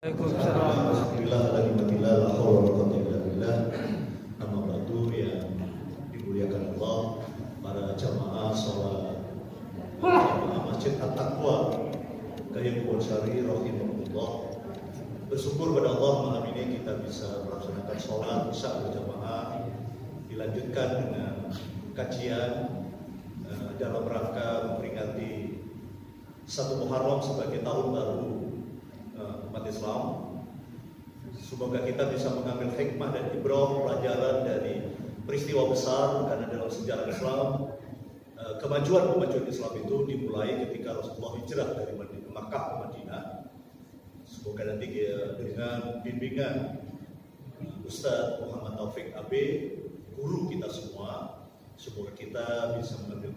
Alhamdulillah ala nikmatillah la haula wala quwwata illa billah. Amma ba'du, yang dimuliakan Allah, para jamaah salat jamaah Masjid At-Taqwa Gayam Bonsari rahimahullah. Bersyukur pada Allah malam ini kita bisa melaksanakan sholat isya berjamaah, dilanjutkan dengan kajian dalam rangka memperingati 1 Muharram sebagai tahun baru umat Islam. Semoga kita bisa mengambil hikmah dan ibrah pelajaran dari peristiwa besar, karena dalam sejarah Islam kemajuan Islam itu dimulai ketika Rasulullah hijrah dari Makkah ke Madinah. Semoga nanti dengan bimbingan Ustaz Muhammad Taufik AB, guru kita semua, semoga kita bisa mengambil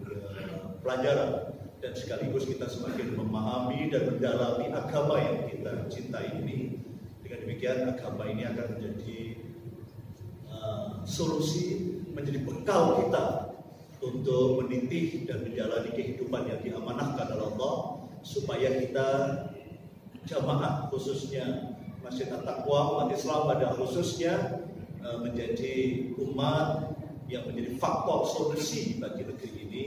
pelajaran dan sekaligus kita semakin memahami dan mendalami agama yang kita cintai ini. Dengan demikian agama ini akan menjadi solusi, menjadi bekal kita untuk meniti dan menjalani kehidupan yang diamanahkan oleh Allah, supaya kita jamaah khususnya Masjid At-Taqwa, umat Islam pada khususnya menjadi umat yang menjadi faktor solusi bagi negeri ini,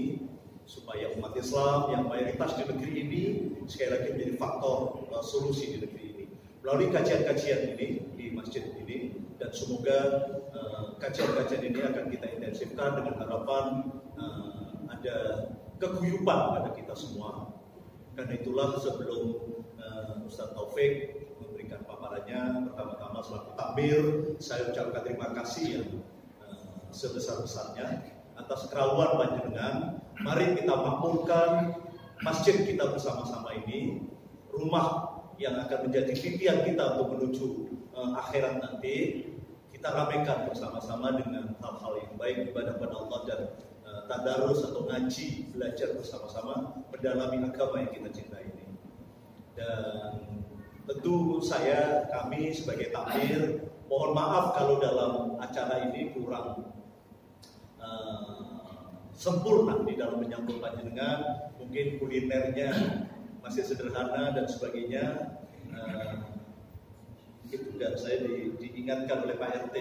supaya umat Islam yang mayoritas di negeri ini sekali lagi menjadi faktor solusi di negeri ini melalui kajian-kajian ini di masjid ini. Dan semoga kajian-kajian ini akan kita intensifkan dengan harapan ada keguyuban pada kita semua. Karena itulah sebelum Ustaz Taufik memberikan paparannya, pertama-tama selaku takmir saya ucapkan terima kasih yang sebesar-besarnya atas kerawan panjenengan. Mari kita makmurkan masjid kita bersama-sama ini, rumah yang akan menjadi titian kita untuk menuju akhirat nanti. Kita ramaikan bersama-sama dengan hal-hal yang baik, ibadah pada Allah, dan tadarus atau ngaji, belajar bersama-sama, mendalami agama yang kita cintai ini. Dan tentu kami sebagai takmir mohon maaf kalau dalam acara ini kurang sempurna di dalam menyambut panjenengan, mungkin kulinernya masih sederhana dan sebagainya. Itu, dan saya diingatkan oleh Pak RT,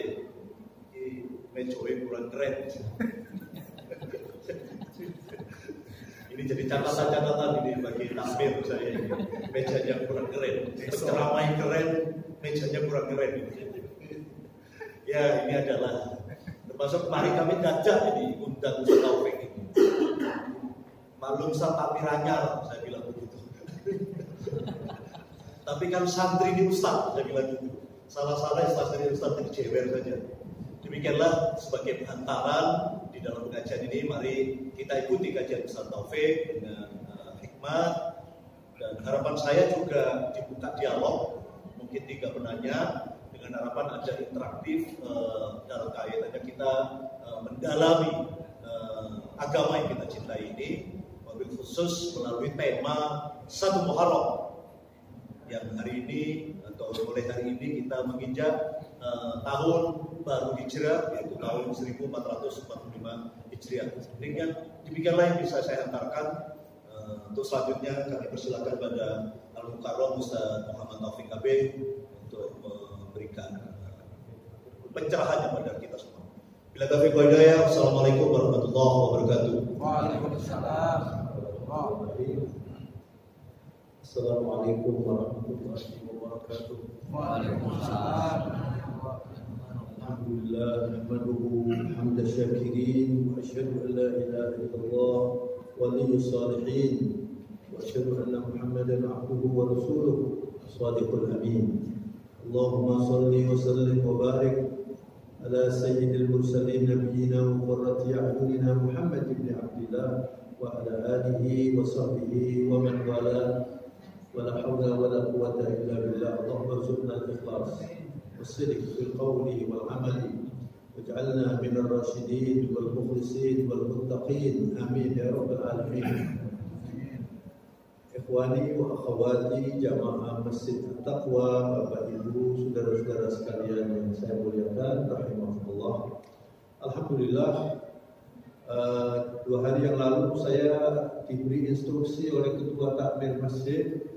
mejoe kurang keren. Ini jadi catatan-catatan ini bagi takmir saya ini. Mejanya kurang keren, penceramai keren, mejanya kurang keren. Ya, ini adalah termasuk mari kami ngajak ini undang Ustaz Taufik ini. Maklum saya takmir anyar, saya bilang begitu. Tapi kan santri ini Ustaz, saya bilang gitu. Salah-salah santri Ustaz itu jewer saja. Demikianlah sebagai hantaran di dalam pengajian ini, mari kita ikuti kajian Ustaz Taufik dengan hikmat. Dan harapan saya juga dibuka dialog, mungkin 3 penanya, dengan harapan ada interaktif dalam kaitannya kita mendalami agama yang kita cintai ini, mobil khusus melalui tema 1 Muharram yang hari ini atau mulai hari ini kita menginjak tahun baru Hijrah, yaitu tahun 1445 Hijriah. Demikianlah yang bisa saya hantarkan. Untuk selanjutnya kami persilakan pada Al-Mukarram Ustaz Muhammad Taufik KB untuk memberikan pencerahannya pada kita semua. Bila taufiq wal hidayah, assalamualaikum warahmatullahi wabarakatuh. Waalaikumsalam. Assalamualaikum warahmatullahi wabarakatuh. Waalaikumsalam. Alhamdulillah, nahmaduhu hamda syakirin, wa asyhadu an la ilaha illallah waliyus salihin, wa asyhadu anna Muhammadan abduhu wa rasuluhu shadiqul amin. Allahumma salli wa sallim wa barik ala sayyidil mursalin nabiyyina wa qurrati a'yunina Muhammad ibn Abdillah wa ala alihi wa sahbihi wa man wala. ولا حول ولا قوة إلا بالله. اللهم ارزقنا الإخلاص والصدق في القول والعمل، واجعلنا من الراشدين والمخلصين والمتقين، آمين يا رب العالمين. Ikhwani wa akhwati jamaah Masjid At-Taqwa, Bapak Ibu, saudara-saudara sekalian yang saya muliakan rahimahullah. Alhamdulillah, 2 hari yang lalu saya diberi instruksi oleh Ketua Takmir Masjid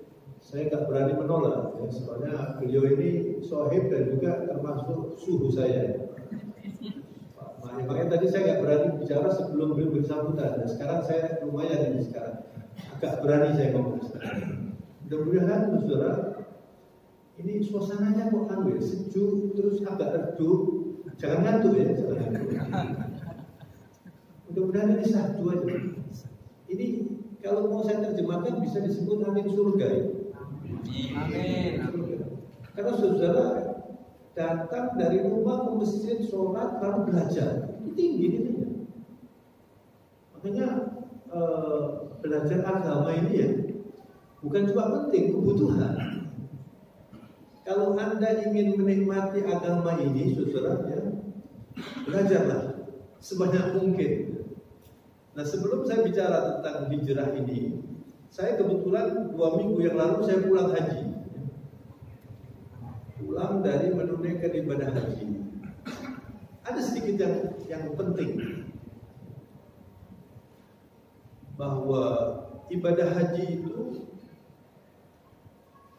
saya nggak berani menolak, ya, soalnya beliau ini sohib dan juga termasuk suhu saya. Makanya tadi saya nggak berani bicara sebelum beliau bersambutan. Dan sekarang saya lumayan ini sekarang agak berani saya ngomong sekarang. Mudah-mudahan saudara, ini suasananya kok sejuk, terus agak redup. Jangan ngantuk ya, jangan ngantuk. Mudah-mudahan ini satu aja. Ini kalau mau saya terjemahkan bisa disebut angin surga ya. Amin. Karena saudara datang dari rumah ke masjid, sholat, lalu belajar. Itu tinggi nilainya. Makanya belajar agama ini ya bukan cuma penting, kebutuhan. Kalau Anda ingin menikmati agama ini, saudara, ya, belajarlah sebanyak mungkin. Nah, sebelum saya bicara tentang hijrah ini, saya kebetulan 2 minggu yang lalu saya pulang haji. Pulang dari menunaikan ibadah haji. Ada sedikit yang penting, bahwa ibadah haji itu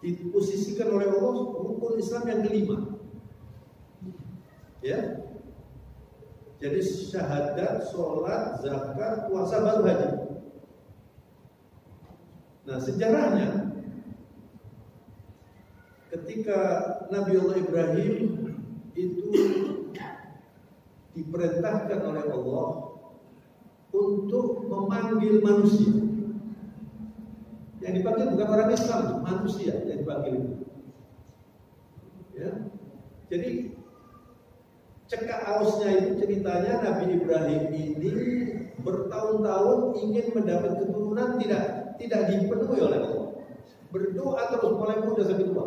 diposisikan oleh Allah rukun Islam yang kelima. Ya. Jadi syahadat, sholat, zakat, puasa, baru haji. Nah, sejarahnya ketika Nabi Allah Ibrahim itu diperintahkan oleh Allah untuk memanggil manusia. Yang dipanggil bukan orang Islam, manusia yang dipanggil itu. Ya. Jadi cekak ausnya itu ceritanya Nabi Ibrahim ini bertahun-tahun ingin mendapat keturunan, tidak dipenuhi oleh Allah. Berdoa terus mulai muda sampai tua.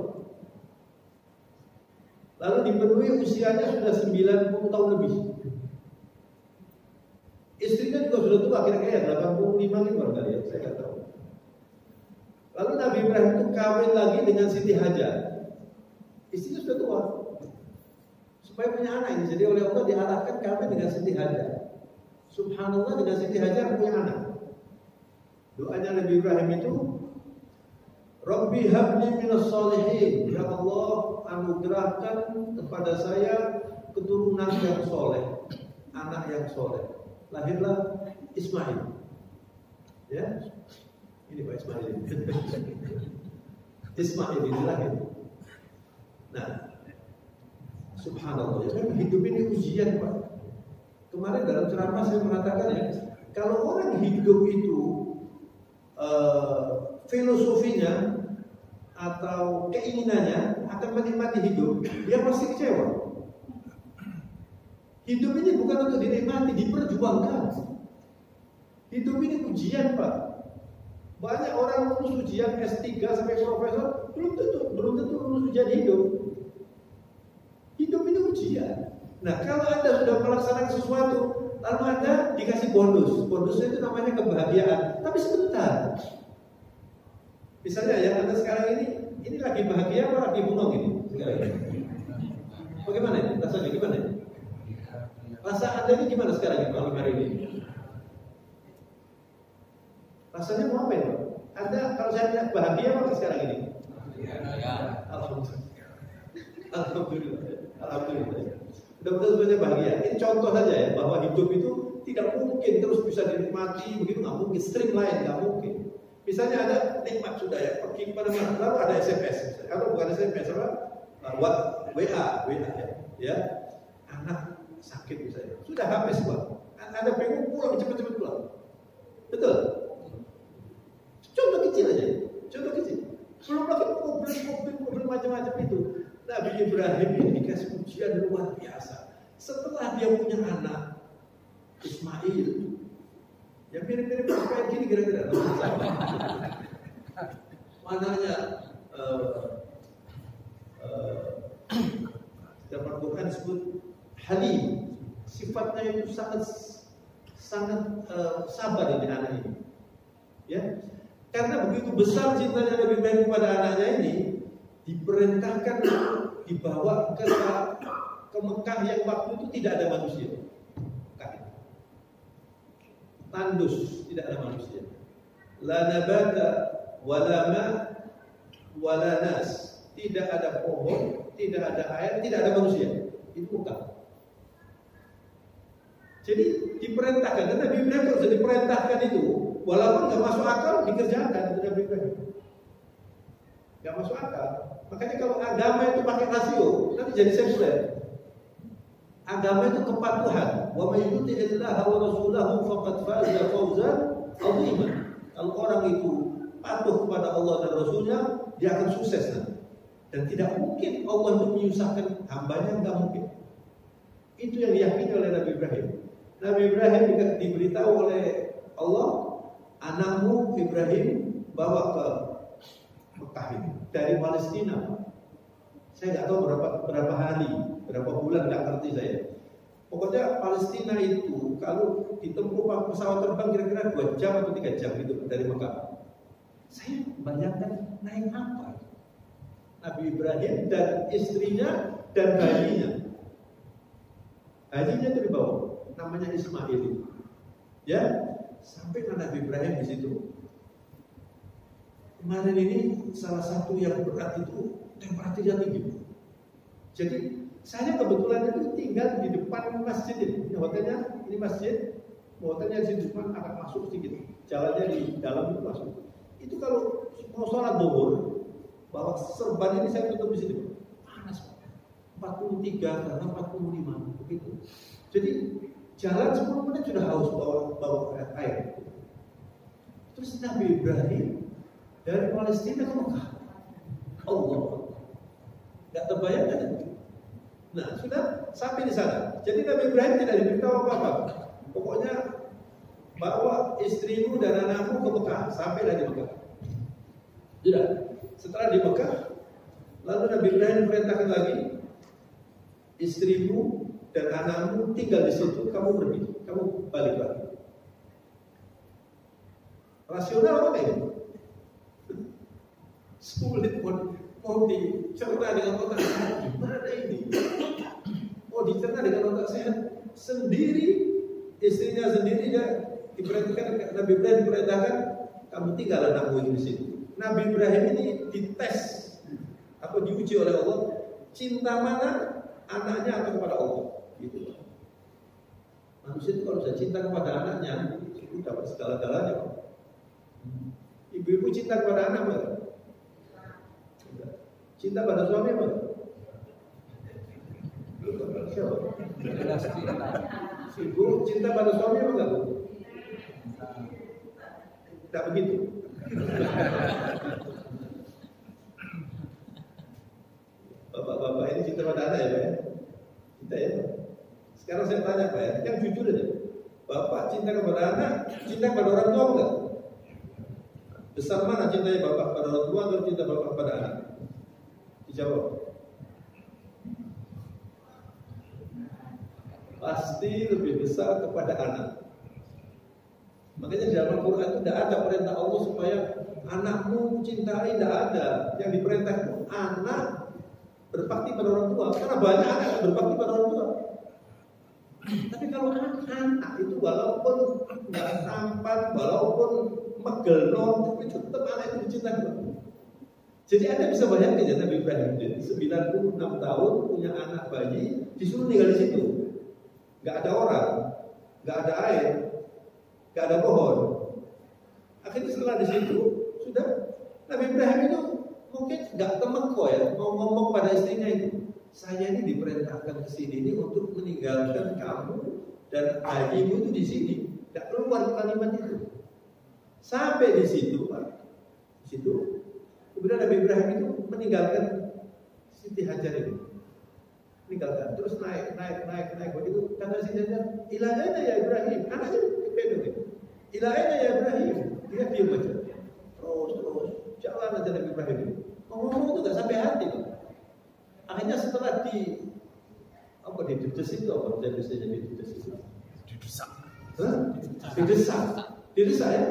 Lalu dipenuhi usianya sudah 90 tahun lebih. Istrinya juga sudah tua, kira-kira 85 ini barangkali ya, saya nggak tahu. Lalu Nabi Ibrahim itu kawin lagi dengan Siti Hajar. Istrinya sudah tua. Supaya punya anak ini, jadi oleh Allah diarahkan kawin dengan Siti Hajar. Subhanallah, dengan Siti Hajar punya anak. Doanya Nabi Ibrahim itu, Rabbi habli minas sholihin. Ya Allah, anugerahkan kepada saya keturunan yang soleh, anak yang soleh. Lahirlah Ismail. Ya, ini Pak Ismail. Ismail ini lahir. Nah, subhanallah, ya kan hidup ini ujian Pak. Kemarin dalam ceramah saya mengatakan ya, kalau orang hidup itu filosofinya atau keinginannya akan menikmati hidup, dia pasti kecewa. Hidup ini bukan untuk dinikmati, diperjuangkan. Hidup ini ujian Pak. Banyak orang lulus ujian S3 sampai profesor, belum tentu lulus ujian hidup. Hidup ini ujian. Nah, kalau Anda sudah melaksanakan sesuatu, lalu Anda dikasih bonus. Bonusnya itu namanya kebahagiaan. Tapi sebentar. Misalnya ya, Anda sekarang ini lagi bahagia apa lagi bengong ini? Sekarang ini. Bagaimana ini? Rasanya gimana ini? Rasa Anda ini gimana sekarang ini, malam hari ini? Rasanya mau apa ya? Anda kalau saya lihat bahagia apa sekarang ini? Ya. Alhamdulillah. Alhamdulillah. Mudah-mudahan semuanya bahagia. Ini contoh saja ya, bahwa hidup itu tidak mungkin terus bisa dinikmati begitu, nggak mungkin. Streamline nggak mungkin. Misalnya ada nikmat sudah ya, pergi pada mana, lalu ada SMS. Kalau bukan SMS apa? WA ya. Anak sakit misalnya, sudah habis Pak. Anda pengen pulang cepat-cepat pulang. Betul. Contoh kecil aja, contoh kecil. Belum lagi mobil macam-macam itu. Nabi Ibrahim ini dikasih ujian luar biasa. Setelah dia punya anak Ismail, yang mirip-mirip kayak gini kira-kira. Mananya dapat Quran disebut Halim. Sifatnya itu sangat sabar dengan anak ini. Ya. Karena begitu besar cintanya Nabi Ibrahim kepada anaknya ini, diperintahkan dibawa ke Mekah yang waktu itu tidak ada manusia. Tandus, tidak ada manusia. La nabata wala ma wala nas, tidak ada pohon, tidak ada air, tidak ada manusia. Itu Mekah. Jadi diperintahkan, dan Nabi Ibrahim kalau sudah diperintahkan itu, walaupun nggak masuk akal dikerjakan oleh Nabi Ibrahim. Nggak masuk akal. Makanya kalau agama itu pakai rasio, nanti jadi sekuler. Agama itu kepatuhan. Wa may yuti'illaha wa rasulahu faqad faza fawzan 'aziman. Kalau orang itu patuh kepada Allah dan Rasulnya, dia akan sukses nanti. Dan tidak mungkin Allah untuk menyusahkan hambanya, nggak mungkin. Itu yang diyakini oleh Nabi Ibrahim. Nabi Ibrahim diberitahu oleh Allah, anakmu Ibrahim bawa ke Mekah ini dari Palestina. Saya nggak tahu berapa hari, berapa bulan, nggak ngerti saya. Pokoknya Palestina itu kalau ditempuh pesawat terbang kira-kira 2 jam atau 3 jam gitu dari Mekah. Saya bayangkan naik apa? Nabi Ibrahim dan istrinya dan bayinya. Bayinya itu dibawa, namanya Ismail. Ya, sampai Nabi Ibrahim di situ. Kemarin ini salah satu yang berat itu temperaturnya tinggi. Jadi saya kebetulan itu tinggal di depan masjid ini. Hotelnya ini masjid, hotelnya di depan agak masuk sedikit. Jalannya di dalam itu masuk. Itu kalau mau sholat zuhur, bawa serban ini saya tutup di sini. Panas, 43 karena 45 begitu. Jadi jalan 10 menit sudah haus bawa air. Terus Nabi Ibrahim dari Palestina ke Mekah. Allah, nggak terbayangkan. Nah, sudah sampai di sana. Jadi Nabi Ibrahim tidak diberitahu apa-apa. Pokoknya bawa istrimu dan anakmu ke Mekah, sampailah di Mekah. Sudah. Setelah di Mekah, lalu Nabi Ibrahim perintahkan lagi, istrimu dan anakmu tinggal di situ, kamu pergi, kamu balik lagi. Rasional apa ini? Sulit mau dicerna dengan otak sehat, gimana ini? Mau dicerna dengan otak sehat sendiri, istrinya sendiri, dia diperintahkan, Nabi Ibrahim diperintahkan, kamu tinggal anakmu ini di situ. Nabi Ibrahim ini dites atau diuji oleh Allah, cinta mana anaknya atau kepada Allah, gitu. Manusia itu kalau sudah cinta kepada anaknya, itu dapat segala-galanya. Ibu-ibu cinta kepada anak, Mbak. Cinta pada suami apa? Ibu cinta pada suami apa enggak? Tidak begitu. Bapak-bapak ini cinta pada anak ya, Pak ya? Cinta ya, Pak? Sekarang saya tanya, Pak ya, yang jujur aja. Bapak cinta kepada anak, cinta kepada orang tua enggak? Besar mana cintanya bapak pada orang tua atau cinta bapak pada anak? Dijawab. Pasti lebih besar kepada anak. Makanya di dalam Al-Quran itu tidak ada perintah Allah supaya anakmu cintai, tidak ada. Yang diperintahkan anak berbakti pada orang tua. Karena banyak anak yang berbakti pada orang tua. Tapi kalau anak itu walaupun nggak tampan, walaupun megelong, tapi tetap anak itu dicintai. Jadi Anda bisa bayangkan ya, Nabi Ibrahim 96 tahun punya anak bayi, disuruh tinggal di situ. Gak ada orang, gak ada air, gak ada pohon. Akhirnya setelah di situ sudah Nabi Ibrahim itu mungkin gak temeko ya, mau ngomong pada istrinya itu, saya ini diperintahkan ke sini ini untuk meninggalkan kamu dan bayimu itu di sini. Gak keluar kalimat itu. Sampai di situ, Pak, di situ. Kemudian Nabi Ibrahim itu meninggalkan Siti Hajar ini, meninggalkan, terus naik. Begitu kata Siti Hajar, ilahnya ya Ibrahim, anaknya itu, ilahnya ya Ibrahim, dia diam aja, terus jalan aja Nabi Ibrahim ini. Ngomong itu nggak sampai hati, Pak. Akhirnya setelah didedes itu apa? Didesak ya,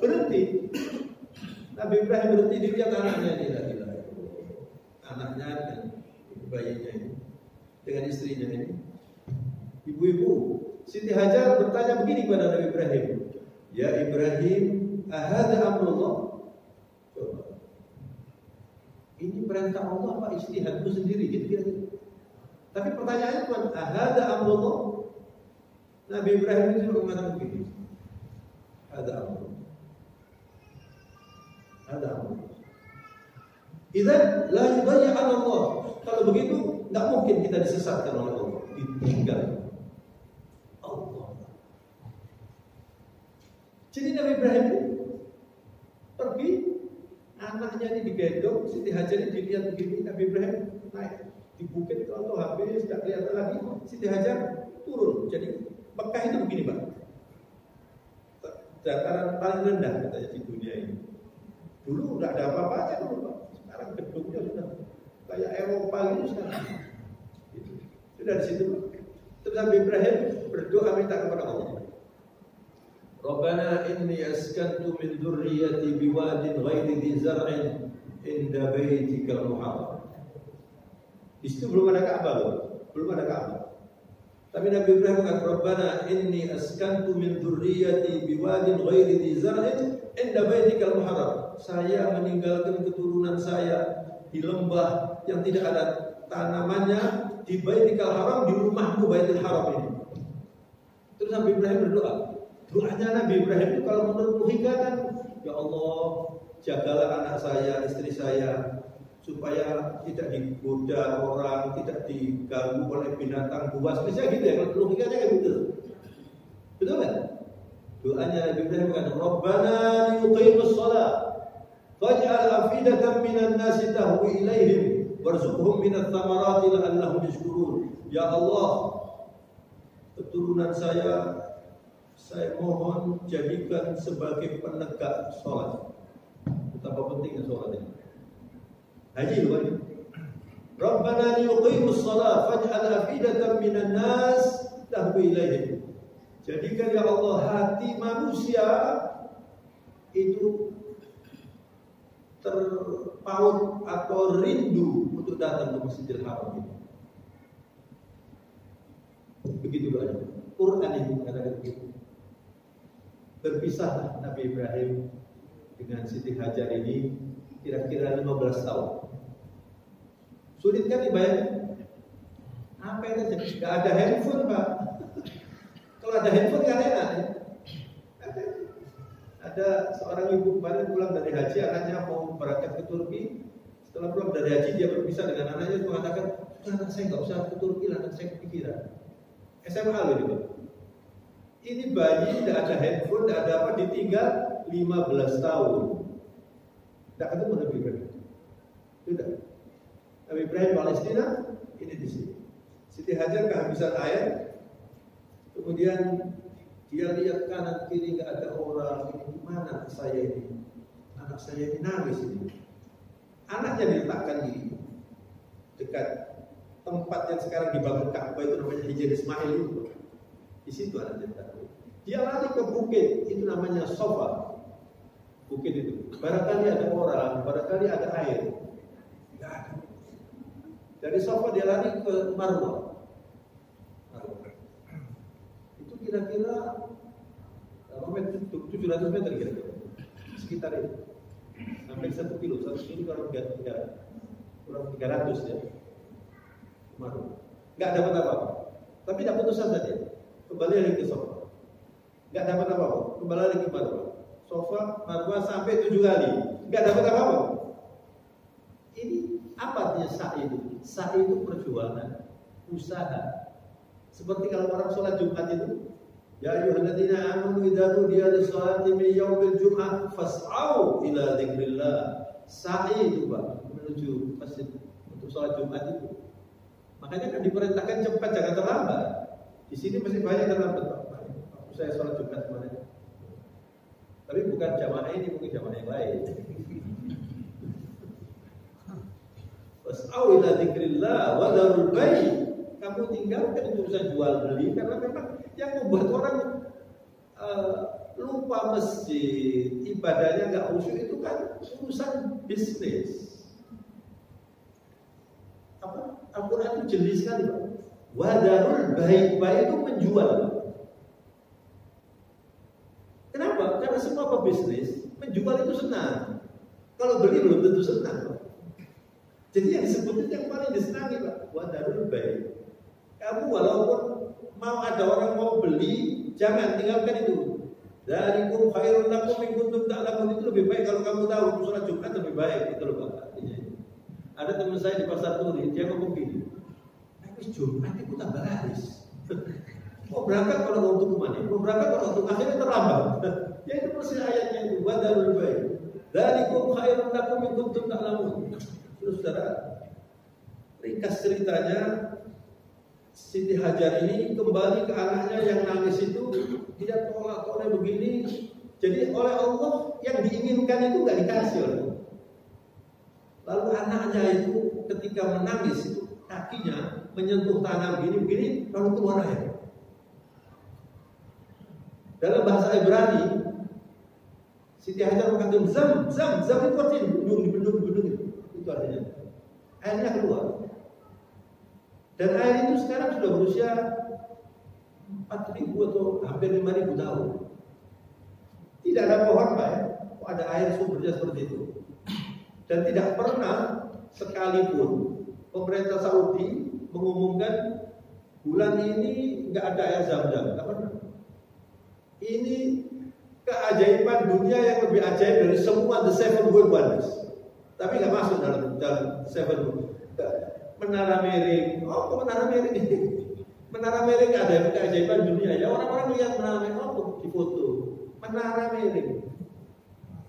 berhenti. Nabi Ibrahim berhenti, dilihat anaknya ini lagi, anaknya dan bayinya ini dengan istrinya ini. Ibu-ibu Siti Hajar bertanya begini kepada Nabi Ibrahim, ya Ibrahim, ahada amrullah. Coba, perintah Allah apa ijtihadku sendiri gitu kira. Tapi pertanyaannya cuma ada amrullah. Nabi Ibrahim itu mengatakan begini. Ada amrullah. Ada amrullah. Idzan la yudayya 'ala Allah. Kalau begitu enggak mungkin kita disesatkan oleh Allah. Ditinggal Allah. Jadi Nabi Ibrahim pergi, anaknya ini digendong, Siti Hajar ini dilihat begini, Nabi Ibrahim naik di bukit kalau habis, tidak kelihatan lagi, Siti Hajar turun. Jadi Mekah itu begini Pak, dataran paling rendah katanya di dunia ini. Dulu nggak ada apa-apanya dulu Pak, sekarang gedungnya sudah kayak Eropa gitu sekarang. Sudah di situ Pak. Terus Nabi Ibrahim berdoa minta kepada Allah. Rabbana inni askantu min dzurriyyati biwadin ghairi dzi zar'in inda baitikal muharram. Di situ belum ada Ka'bah loh, belum ada Ka'bah. Tapi Nabi Ibrahim mengatakan Rabbana inni askantu min dzurriyyati biwadin ghairi dzi zar'in inda baitikal muharram. Saya meninggalkan keturunan saya di lembah yang tidak ada tanamannya di Baitikal Haram, di rumahmu Baitul Haram ini. Terus Nabi Ibrahim berdoa. Doanya Nabi Ibrahim itu kalau menurut logika kan, ya Allah, jagalah anak saya, istri saya, supaya tidak digoda orang, tidak diganggu oleh binatang buas. Misalnya gitu ya, kalau logikanya kayak gitu. Betul kan? Doanya Nabi Ibrahim mengatakan, Rabbana liyuqimus shalah, faj'al afidatan minan nasi tahwi ilaihim, warzuqhum minat thamarati la'allahum yashkurun. Ya Allah, keturunan saya mohon jadikan sebagai penegak sholat. Betapa pentingnya sholat ini. Haji bukan? Rabbana liyuqimus shalah faj'al afidatan minan nas tahwi ilaihim. Jadikan ya Allah hati manusia itu terpaut atau rindu untuk datang ke Masjidil Haram ini. Begitu doanya. Quran ini mengatakan begitu. Berpisah Nabi Ibrahim dengan Siti Hajar ini kira-kira 15 tahun. Sulit kan dibayangkan? Apa yang terjadi? Gak ada handphone Pak. Kalau ada handphone kan enak ya? Ada seorang ibu kemarin pulang dari haji, anaknya mau berangkat ke Turki. Setelah pulang dari haji dia berpisah dengan anaknya, mengatakan, anak saya nggak usah ke Turki, anak saya kepikiran. SMA loh ini Pak. Ini bayi tidak ada handphone, tidak ada apa, ditinggal 15 tahun. Tidak ketemu Nabi Ibrahim. Sudah. Nabi Ibrahim Palestina, ini di sini. Siti Hajar kehabisan air, kemudian dia lihat kanan kiri nggak ada orang. Ini gimana saya ini? Anak saya ini nangis ini. Anaknya diletakkan di dekat tempat yang sekarang dibangun Ka'bah itu namanya Hijr Ismail itu. Di situ ada cerita. Dia lari ke bukit, itu namanya Sofa. Bukit itu. Barangkali ada orang, barangkali ada air. Tidak ada. Dari Sofa dia lari ke Marwah. Itu kira-kira 700 meter kira-kira. Sekitar itu. Sampai 1 kilo. 1 kilo kurang 300 ya. Marwah. Enggak dapat apa-apa. Tapi tidak putus asa dia. Kembali lagi ke Sofa. Enggak dapat apa-apa. Kembali lagi ke Marwah. Sofa, Marwah sampai 7 kali. Enggak dapat apa-apa. Ini apa artinya sa'i itu? Sa'i itu perjuangan, usaha. Seperti kalau orang sholat Jumat itu, ya ayyuhalladzina amanu idza nudiya lis-sholati min yaumil jum'ah fas'au ila dzikrillah. Sa'i itu Pak, menuju masjid untuk sholat Jumat itu. Makanya kan diperintahkan cepat, jangan terlambat. Di sini masih banyak terlambat Pak. Saya sholat Jumat kemarin. Tapi bukan jamaah ini, mungkin jamaah yang lain. Fas'au ila dzikrillah wa dzarul bai'. Kamu tinggalkan urusan jual beli karena memang yang membuat orang lupa masjid, ibadahnya nggak khusyuk itu kan urusan bisnis. Apa? Al-Quran itu jelas sekali Pak. Wa dzarul bai', bai' itu menjual. Kenapa? Karena semua pebisnis menjual itu senang. Kalau beli belum tentu senang. Jadi yang disebut itu yang paling disenangi Pak, wadarul bai'. Kamu walaupun mau ada orang mau beli, jangan tinggalkan itu. Dzalikum khairun lakum in kuntum ta'lamun, itu lebih baik kalau kamu tahu sholat Jumat lebih baik, itu loh Pak. Ada teman saya di Pasar Turi, dia ngomong gini, habis Jumat itu tambah laris. Mau berangkat kalau mau untuk kemana? Mau berangkat kalau untuk akhirnya terlambat. Ya itu persis ayatnya itu, wadarul bai'. Dzalikum khairun lakum in kuntum ta'lamun. Saudara, ringkas ceritanya, Siti Hajar ini kembali ke anaknya yang nangis itu, dia tolak oleh begini. Jadi oleh Allah yang diinginkan itu nggak dikasih oleh Allah. Lalu anaknya itu ketika menangis itu kakinya menyentuh tanah begini, lalu keluar air. Dalam bahasa Ibrani, Siti Hajar mengatakan zam itu artinya dibendung itu. Itu artinya airnya keluar. Dan air itu sekarang sudah berusia 4.000 atau hampir 5.000 tahun. Tidak ada pohon Pak ya, ada air sumbernya seperti itu. Dan tidak pernah sekalipun pemerintah Saudi mengumumkan bulan ini nggak ada air Zam-Zam, nggak pernah. Ini keajaiban dunia yang lebih ajaib dari semua the seven world wonders. Tapi nggak masuk dalam seven world. Menara Mering, Menara Mering ini. Menara Mering ada keajaiban dunia. Ya orang-orang lihat Menara Mering di foto. Menara Mering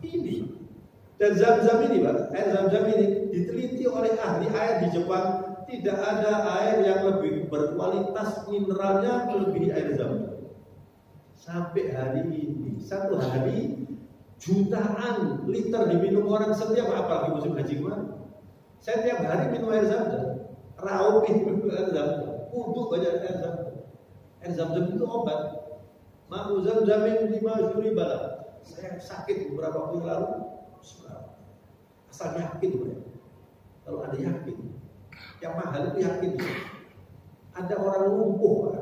ini. Dan Zam-Zam ini Pak, air Zam-Zam ini diteliti oleh ahli air di Jepang, tidak ada air yang lebih berkualitas mineralnya melebihi air Zam-Zam. Sampai hari ini, satu hari jutaan liter diminum orang setiap, apalagi musim haji kemarin. Saya tiap hari minum air Zam-Zam, raup minum air Zam-Zam, wudhu banyak air Zam-Zam. Air Zam-Zam itu obat. Ma'u Zam-Zamin 5 syuri balak. Saya sakit beberapa waktu lalu, asal yakin ya. Kalau ada yakin, yang mahal itu yakin. Ada orang lumpuh,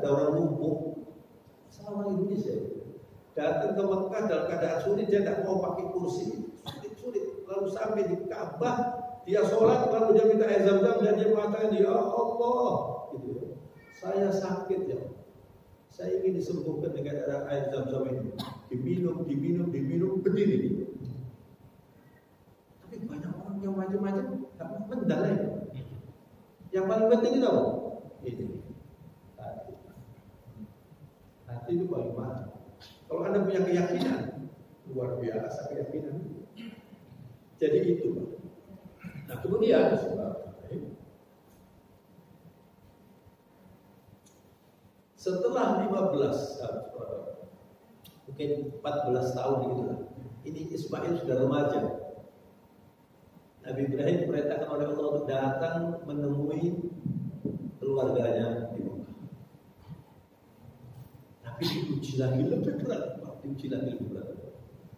selama Indonesia datang ke Mekah dalam keadaan sulit, dia tidak mau pakai kursi, sulit. Lalu sampai di Ka'bah, dia sholat, lalu dia minta air Zam-Zam dan dia mengatakan, ya Allah, gitu ya. Saya sakit ya, saya ingin disembuhkan dengan air Zam-Zam ini. Diminum, berdiri. Tapi banyak orang yang macam-macam mendalai. Yang paling penting itu apa? Ini hati itu paling mahal. Kalau Anda punya keyakinan, luar biasa keyakinan. Jadi itu Pak. Nah kemudian setelah 15 mungkin 14 tahun gitu lah, ini Ismail sudah remaja. Nabi Ibrahim diperintahkan oleh Allah untuk datang menemui keluarganya di Mekah. Tapi diuji lagi lebih berat.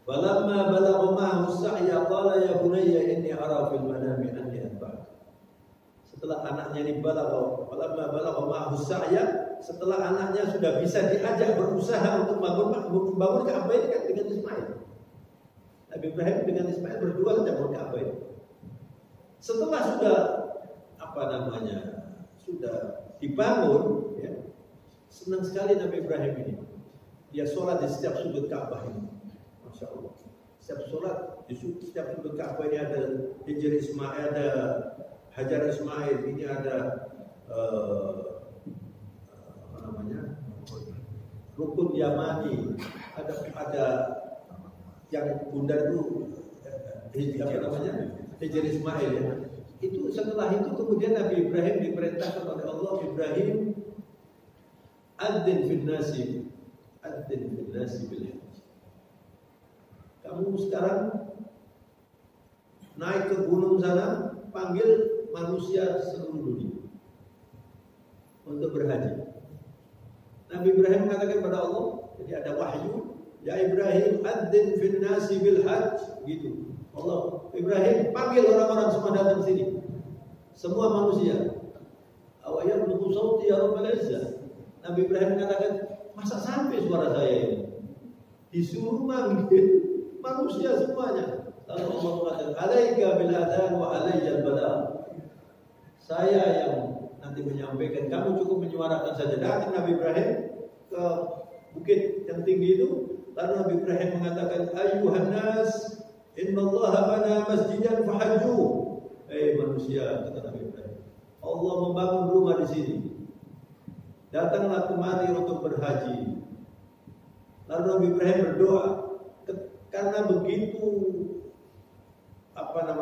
Falamma balagha ma'ahu as-sa'ya qala ya bunayya inni ara fil manami anni atba'uk. Setelah anaknya ini falamma balagha ma'ahu as-sa'ya, setelah anaknya sudah bisa diajak berusaha untuk membangun Ka'bah ini kan dengan Ismail. Nabi Ibrahim dengan Ismail berdua kan bangun Ka'bah ini. Setelah sudah dibangun, ya, senang sekali Nabi Ibrahim ini. Dia sholat di setiap sudut Ka'bah ini, Masya Allah. Setiap sholat di setiap sudut Ka'bah ini ada Hijr Ismail, ada Hajar Ismail, ini ada Rukun Yamani, ada yang bunda itu Hijr Ismail ya. Itu setelah itu kemudian Nabi Ibrahim diperintahkan oleh Allah, Ibrahim adzin fil nasi bil hajj. Kamu sekarang naik ke gunung sana, panggil manusia seluruh dunia untuk berhaji. Nabi Ibrahim mengatakan kepada Allah, jadi ada wahyu, ya Ibrahim adzin fil nasi bil hajj gitu. Allah, Ibrahim panggil orang-orang semua datang sini, semua manusia. Awayat buku sauti ya Rabbal Izzah. Nabi Ibrahim mengatakan, masa sampai suara saya ini? Disuruh manggil manusia semuanya. Lalu Allah mengatakan, alaika bil adhan wa alaiyal balagh. saya yang nanti menyampaikan, kamu cukup menyuarakan saja. Datang Nabi Ibrahim ke bukit yang tinggi itu, lalu Nabi Ibrahim mengatakan, Ayuhan nas, innallaha bana masjidan fahajju. Manusia, kata Nabi Ibrahim, Allah membangun rumah di sini. Datanglah kemari untuk berhaji. Lalu Nabi Ibrahim berdoa, karena begitu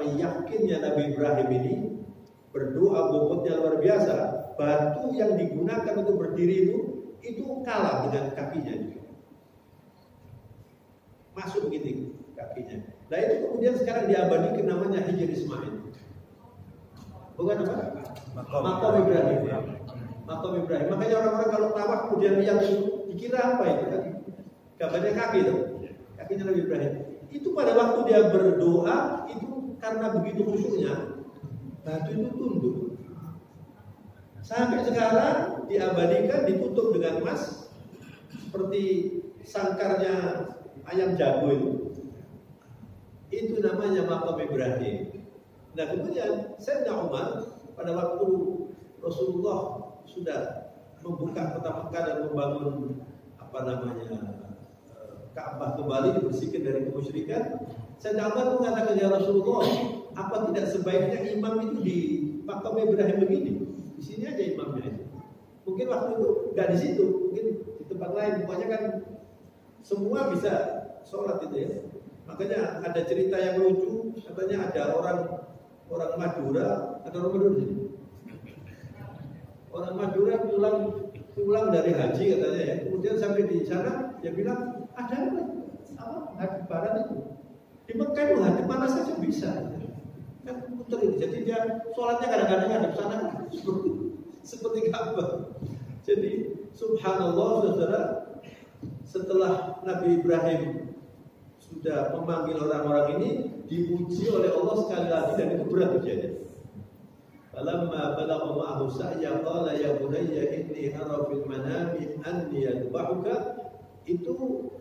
yakinnya Nabi Ibrahim ini, berdoa bobotnya luar biasa. Batu yang digunakan untuk berdiri itu kalah dengan kakinya juga. Masuk begini kakinya. Nah itu kemudian sekarang diabadikan namanya Hijr Ismail. Bukan apa? Maqam Ibrahim. Maqam Ibrahim. Makanya orang-orang kalau tawaf kemudian lihat itu, dikira apa itu kan? Gambarnya kaki itu. Kakinya Nabi Ibrahim. Itu pada waktu dia berdoa, itu karena begitu khusyuknya, batu itu tunduk. Sampai sekarang diabadikan, ditutup dengan emas, seperti sangkarnya ayam jago itu. Itu namanya Maqam Ibrahim. Nah kemudian Sayyidina Umar pada waktu Rasulullah sudah membuka kota Mekah dan membangun Ka'bah kembali, dibersihkan dari kemusyrikan, Sayyidina Umar mengatakan, ya Rasulullah, apa tidak sebaiknya imam itu di Maqam Ibrahim begini? Di sini aja imamnya itu. Mungkin waktu itu nggak di situ, mungkin di tempat lain. Pokoknya kan semua bisa sholat itu ya. Makanya ada cerita yang lucu, katanya ada orang Madura, ada orang Madura di sini. Orang Madura pulang dari haji katanya ya. Kemudian sampai di sana dia bilang, ada apa? Hadap barat itu. Di Mekah itu hadap mana saja bisa. Kan putar ini. Jadi dia sholatnya kadang-kadang hadap sana seperti Ka'bah. Jadi subhanallah saudara, setelah Nabi Ibrahim sudah memanggil orang-orang ini, diuji oleh Allah sekali lagi, dan itu berat ujiannya. Falamma balagha ma'ahu sa'ya qala ya bunayya inni ara fil manami anni adbahuka. Itu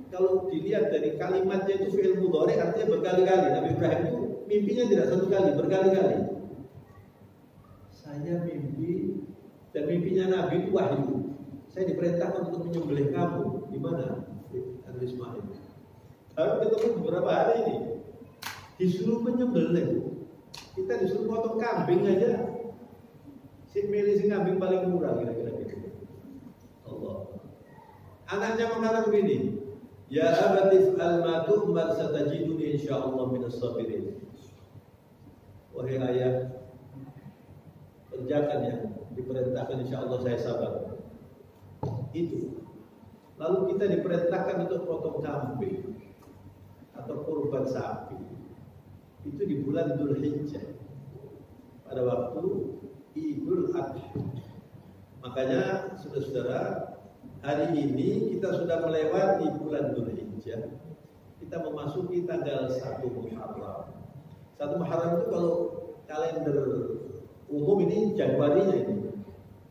kalau dilihat dari kalimatnya itu fi'il mudhari, artinya berkali-kali. Nabi Ibrahim itu mimpinya tidak satu kali, berkali-kali. Saya mimpi, dan mimpinya Nabi itu wahyu. Saya diperintahkan untuk menyembelih kamu. Di mana? Di Ismail. Lalu ketemu beberapa hari ini, disuruh menyembelih. Kita disuruh potong kambing aja. Si milih si kambing paling murah kira-kira gitu. Allah. Anaknya mengatakan begini, ya abatif al-matu'mar satajiduni insyaallah minas sabirin. Wahai ayah, kerjakan yang diperintahkan, insyaallah saya sabar. Itu. Lalu kita diperintahkan untuk potong kambing atau kurban sapi. Itu di bulan Dzulhijjah, pada waktu Idul Adha. Makanya saudara-saudara, hari ini kita sudah melewati bulan Dzulhijjah. Kita memasuki tanggal 1 Muharram. 1 Muharram itu kalau kalender umum ini Januarinya ini,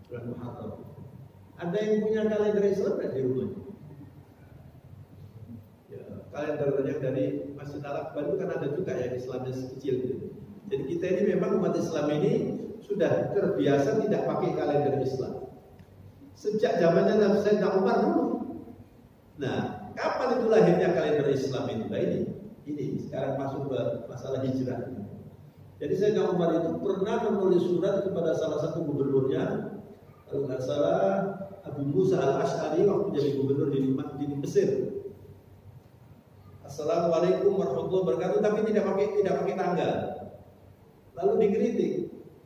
bulan Muharram. Ada yang punya kalender Islam di rumah? Ya, kalender yang dari Masjid Al-Akbar itu kan ada juga yang Islamnya kecil gitu. Jadi kita ini memang umat Islam ini sudah terbiasa tidak pakai kalender Islam sejak zamannya Nabi Sayyidina Umar dulu. Nah, kapan itu lahirnya kalender Islam itu? Nah ini sekarang masuk ke masalah hijrah. Jadi Sayyidina Umar itu pernah menulis surat kepada salah satu gubernurnya, kalau nggak salah Abu Musa Al-Asy'ari, waktu jadi gubernur di Mesir. Assalamualaikum warahmatullahi wabarakatuh, tapi tidak pakai tanggal. Lalu dikritik,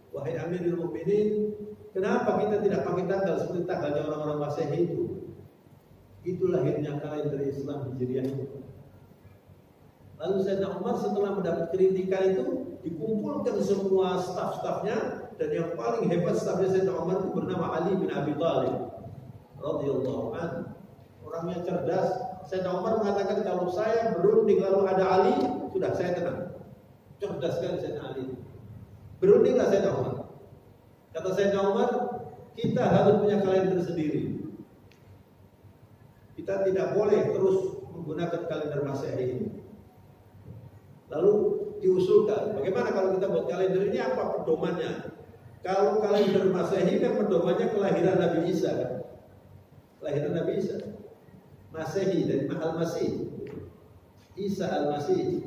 wahai Amirul Mukminin, kenapa kita tidak pakai tanggal seperti tanggalnya orang-orang Masehi itu? Itu lahirnya kalender Islam Hijriah itu. Lalu Sayyidina Umar setelah mendapat kritikan itu, dikumpulkan semua staf-stafnya, dan yang paling hebat stafnya Sayyidina Umar itu bernama Ali bin Abi Thalib radhiyallahu anhu. Orangnya cerdas. Sayyidina Umar mengatakan, kalau saya berunding lalu ada Ali, sudah saya tenang. Cerdas sekali Sayyidina Ali. Berundinglah Sayyidina Umar. Kata Sayyidina Umar, kita harus punya kalender sendiri. Kita tidak boleh terus menggunakan kalender Masehi ini. Lalu diusulkan, bagaimana kalau kita buat kalender ini, apa pedomannya? Kalau kalender Masehi kan pedomannya kelahiran Nabi Isa kan? Kelahiran Nabi Isa. Masehi dari Al-Masih. Isa Al-Masih.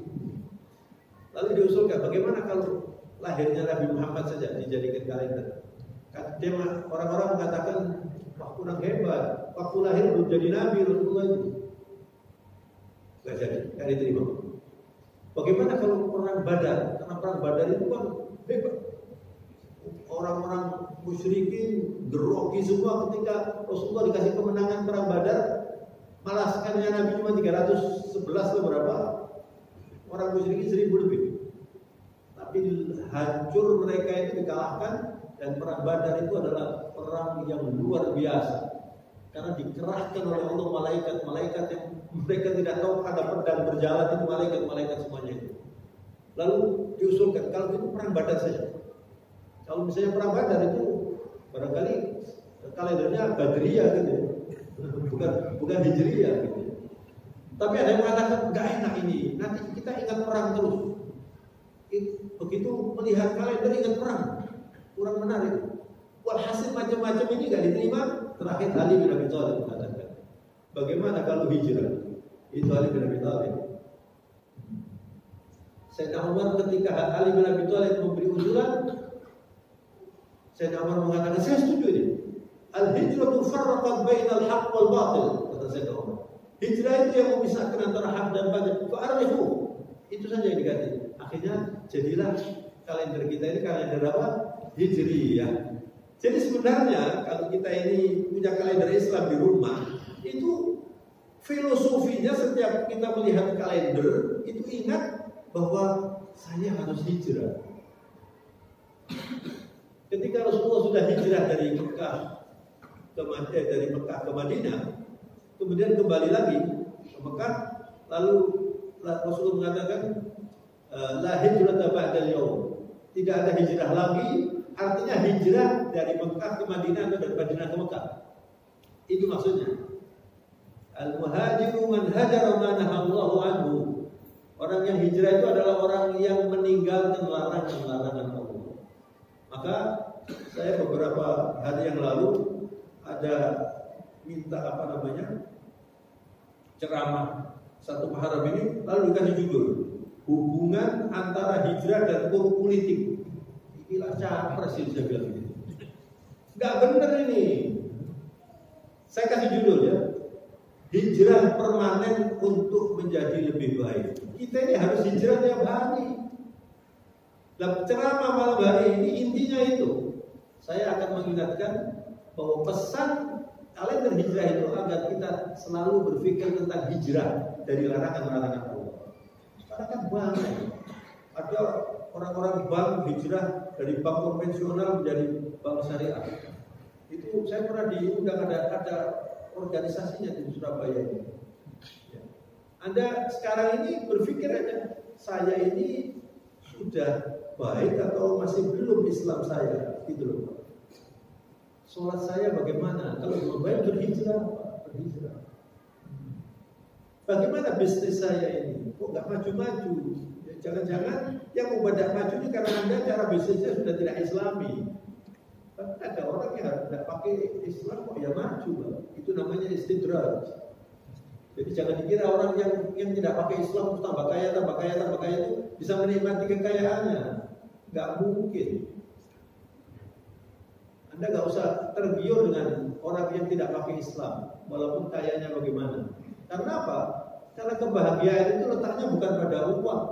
Lalu diusulkan bagaimana kalau lahirnya Nabi Muhammad saja dijadikan kalender? Orang-orang mengatakan wah kurang hebat. Waktu lahir belum jadi Nabi Rasulullah itu. Gak jadi, gak diterima. Bagaimana kalau perang Badar? Karena perang Badar itu kan hebat. Orang-orang musyrikin grogi semua ketika Rasulullah dikasih kemenangan perang Badar, malaskannya Nabi cuma 311 atau berapa, orang musyrikin 1000 lebih. Tapi hancur mereka itu dikalahkan, dan perang Badar itu adalah perang yang luar biasa karena dikerahkan oleh Allah malaikat-malaikat yang mereka tidak tahu ada pedang berjalan, itu malaikat-malaikat semuanya itu. Lalu diusulkan kalau itu perang Badar saja. Kalau misalnya perang Badar itu barangkali kalendernya Badriyah gitu ya. Bukan Hijriyah gitu ya. Tapi ada yang mengatakan enggak enak ini, nanti kita ingat perang terus. Begitu melihat kalender ingat perang, kurang menarik. Walhasil macam-macam ini enggak diterima. Terakhir Ali bin Abi Thalib mengatakan, bagaimana kalau hijrah? Itu Ali bin Abi Thalib. Sayyidina Umar ketika Ali bin Abi Thalib memberi usulan, Sayyidina Umar mengatakan, saya setuju ini. Al-hijratu farraqat bainal haqq wal batil, kata Sayyidina Umar. Hijrah itu yang memisahkan antara hak dan batil. Fa'arifu. Itu saja yang diganti. Akhirnya jadilah kalender kita ini kalender apa? Hijriyah. Jadi sebenarnya kalau kita ini punya kalender Islam di rumah, itu filosofinya setiap kita melihat kalender itu ingat bahwa saya harus hijrah. Ketika Rasulullah sudah hijrah dari Mekah ke Madinah, kemudian kembali lagi ke Mekah, lalu Rasulullah mengatakan la hijrata ba'dal yaum. Tidak ada hijrah lagi, artinya hijrah dari Mekah ke Madinah atau dari Madinah ke Mekah. Itu maksudnya. Al-muhajiru man hajara ma nahallahu anhu. Orang yang hijrah itu adalah orang yang meninggalkan larangan-larangan Allah. Maka saya beberapa hari yang lalu ada minta ceramah satu Muharram ini, lalu dikasih judul hubungan antara hijrah dan politik. Inilah capres sih saya bilang gitu. Gak bener ini. Saya kasih judul ya, hijrah permanen untuk menjadi lebih baik. Kita ini harus hijrah tiap hari. Dan ceramah malam hari ini intinya itu. Saya akan mengingatkan bahwa pesan kalender hijrah itu agar kita selalu berpikir tentang hijrah dari larangan-larangan Allah. Sekarang kan banyak. Ada orang-orang bank hijrah dari bank konvensional menjadi bank syariah. Itu saya pernah diundang, ada organisasinya di Surabaya ini. Ya. Anda sekarang ini berpikir aja, saya ini sudah baik atau masih belum Islam saya, gitu loh. Sholat saya bagaimana? Kalau belum baik berhijrah. Bagaimana bisnis saya ini? Kok nggak maju-maju? Ya, jangan-jangan yang membadak maju ini karena Anda cara bisnisnya sudah tidak Islami. Tapi ada orang yang tidak pakai Islam kok ya maju, Bang. Itu namanya istidraj. Jadi jangan dikira orang yang tidak pakai Islam tambah kaya itu bisa menikmati kekayaannya. Nggak mungkin. Anda nggak usah tergiur dengan orang yang tidak pakai Islam, walaupun kayanya bagaimana. Karena apa? Karena kebahagiaan itu letaknya bukan pada uang,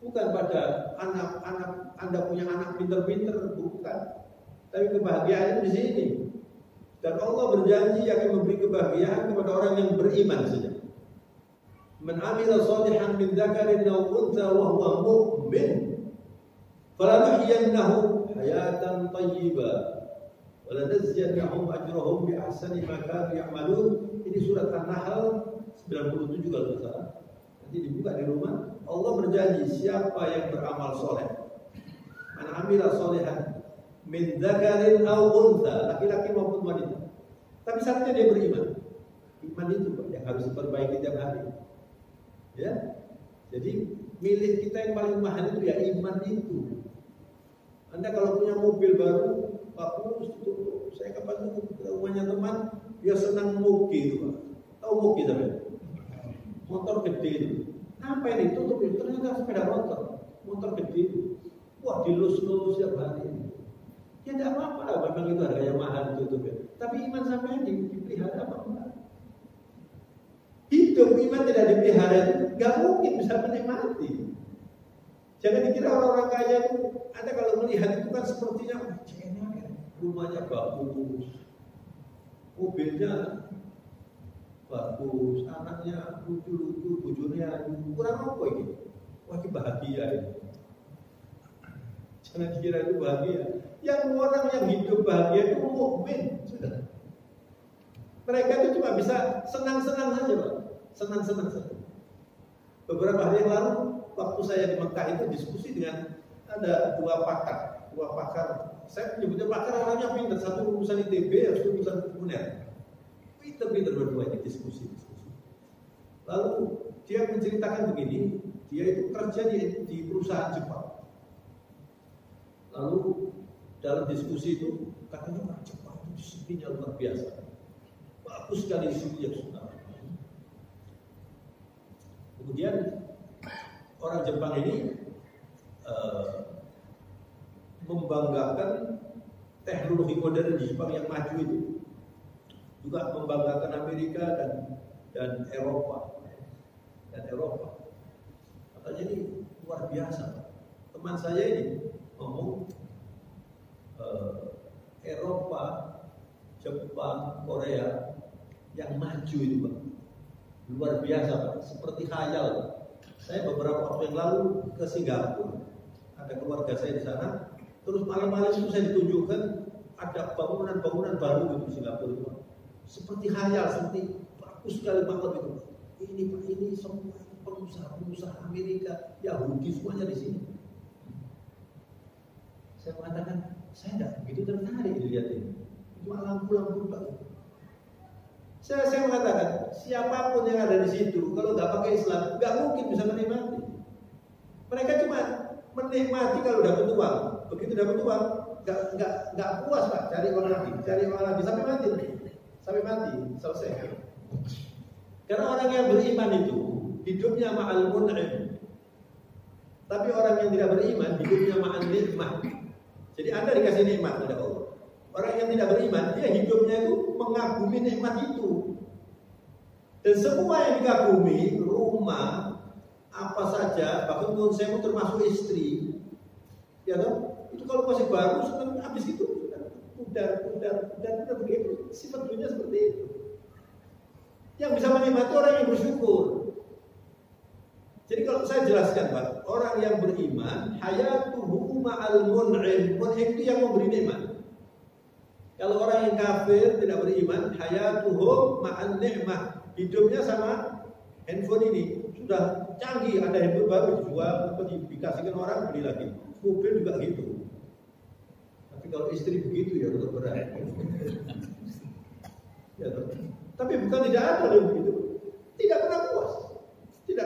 bukan pada anak-anak Anda punya anak pinter-pinter, bukan. Tapi kebahagiaan itu di sini. Dan Allah berjanji akan memberi kebahagiaan kepada orang yang beriman saja. Man 'amila shalihan min dzakarin aw untha wa huwa mu'min falanuhyiyannahu hayatan thayyibah wa lanajziyannahum ajrahum bi ahsani ma kanu ya'malun. Ini surat An-Nahl 97 kalau tidak salah. Nanti dibuka di rumah. Allah berjanji siapa yang beramal soleh, man 'amila shalihan min dzakarin aw untha, laki-laki maupun wanita. Tapi syaratnya dia beriman. Iman itu yang harus diperbaiki tiap hari. Ya. Jadi milik kita yang paling mahal itu ya iman itu. Anda kalau punya mobil baru, bagus itu. Saya kapan itu ke rumahnya teman, dia senang moge itu Pak. Tahu moge tapi? Motor gede itu. Apa ini? Tutup itu ternyata sepeda motor gede itu. Wah dilus-lus setiap hari. Ya tidak apa-apa lah, memang itu harganya mahal tutup ya. Tapi iman sampai dipelihara apa enggak? Hidup iman tidak dipelihara itu nggak mungkin bisa menikmati. Jangan dikira orang-orang kaya itu, Anda kalau melihat itu kan sepertinya enak ya. Rumahnya bagus, mobilnya bagus, anaknya lucu-lucu, bujurnya kurang apa ini? Wah ini bahagia ini. Jangan dikira itu bahagia. Yang orang yang hidup bahagia itu mukmin sudah. Mereka itu cuma bisa senang-senang saja Pak, senang-senang saja. Beberapa hari yang lalu waktu saya di Mekah itu diskusi dengan ada dua pakar. Saya menyebutnya pakar, orangnya pintar, satu lulusan ITB, satu lulusan UNER. Pintar berdua ini diskusi. Lalu dia menceritakan begini, dia itu kerja di perusahaan Jepang. Lalu dalam diskusi itu katanya orang Jepang itu disiplinnya luar biasa, bagus sekali disiplin yang sunnah. Kemudian orang Jepang ini membanggakan teknologi modern di Jepang yang maju itu, juga membanggakan Amerika dan Eropa. Katanya ini luar biasa. Teman saya ini ngomong Eropa, Jepang, Korea yang maju itu Pak, luar biasa Pak, seperti khayal Pak. Saya beberapa waktu yang lalu ke Singapura, ada keluarga saya di sana. Terus malam-malam itu saya ditunjukkan ada bangunan-bangunan baru di Singapura itu Pak. Seperti khayal, seperti bagus sekali malam itu Pak. Ini Pak, ini semua pengusaha Amerika, Yahudi semuanya di sini. Saya mengatakan, saya tidak begitu tertarik dilihat ini. Cuma lampu-lampu Pak. Saya mengatakan, siapapun yang ada di situ, kalau nggak pakai Islam, nggak mungkin bisa menikmati. Mereka cuma menikmati kalau dapat uang. Begitu dapat uang, nggak puas Pak, cari uang lagi sampai mati, selesai. Karena orang yang beriman itu hidupnya ma'al mun'im. Tapi orang yang tidak beriman hidupnya ma'al nikmah. Jadi Anda dikasih nikmat oleh Allah. Orang yang tidak beriman, dia hidupnya itu mengagumi nikmat itu. Dan semua yang dikagumi, rumah, apa saja, bahkan menurut saya termasuk istri, ya toh, itu kalau masih baru, habis itu udah begitu. Sifat dunia seperti itu. Yang bisa menikmati orang yang bersyukur. Jadi kalau saya jelaskan Pak, orang yang beriman, hayatuhu ma'al mun'im. Mun'im itu yang memberi nikmat. Kalau orang yang kafir tidak beriman, hayatuhu ma'al ni'mah. Hidupnya sama handphone ini. Sudah canggih, ada handphone baru dijual atau dikasihkan orang, beli lagi. Mobil juga gitu. Tapi kalau istri begitu ya tetap berat. Ya, tapi bukan tidak ada yang begitu. Tidak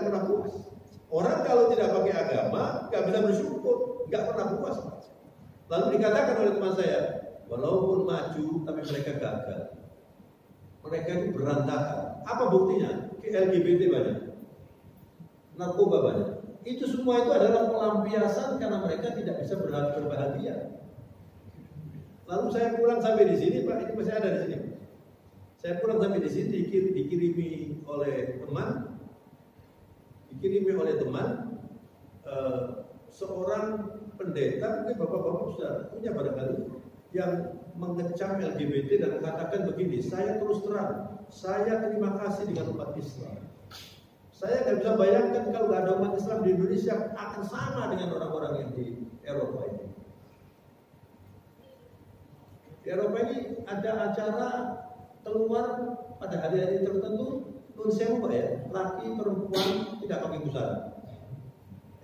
pernah puas. Orang kalau tidak pakai agama nggak bisa bersyukur, nggak pernah puas. Lalu dikatakan oleh teman saya, walaupun maju tapi mereka gagal. Mereka itu berantakan. Apa buktinya? LGBT banyak, narkoba banyak. Itu semua itu adalah pelampiasan karena mereka tidak bisa berbahagia. Lalu saya pulang sampai di sini, Pak, ini masih ada di sini. Saya pulang sampai di sini dikirimi oleh teman, seorang pendeta, mungkin bapak-bapak sudah punya barangkali, yang mengecam LGBT dan mengatakan begini, saya terus terang, saya terima kasih dengan umat Islam. Saya tidak bisa bayangkan kalau nggak ada umat Islam di Indonesia akan sama dengan orang-orang yang di Eropa ini. Di Eropa ini ada acara keluar pada hari-hari tertentu, nun sewu Pak ya, laki perempuan tidak pakai busana,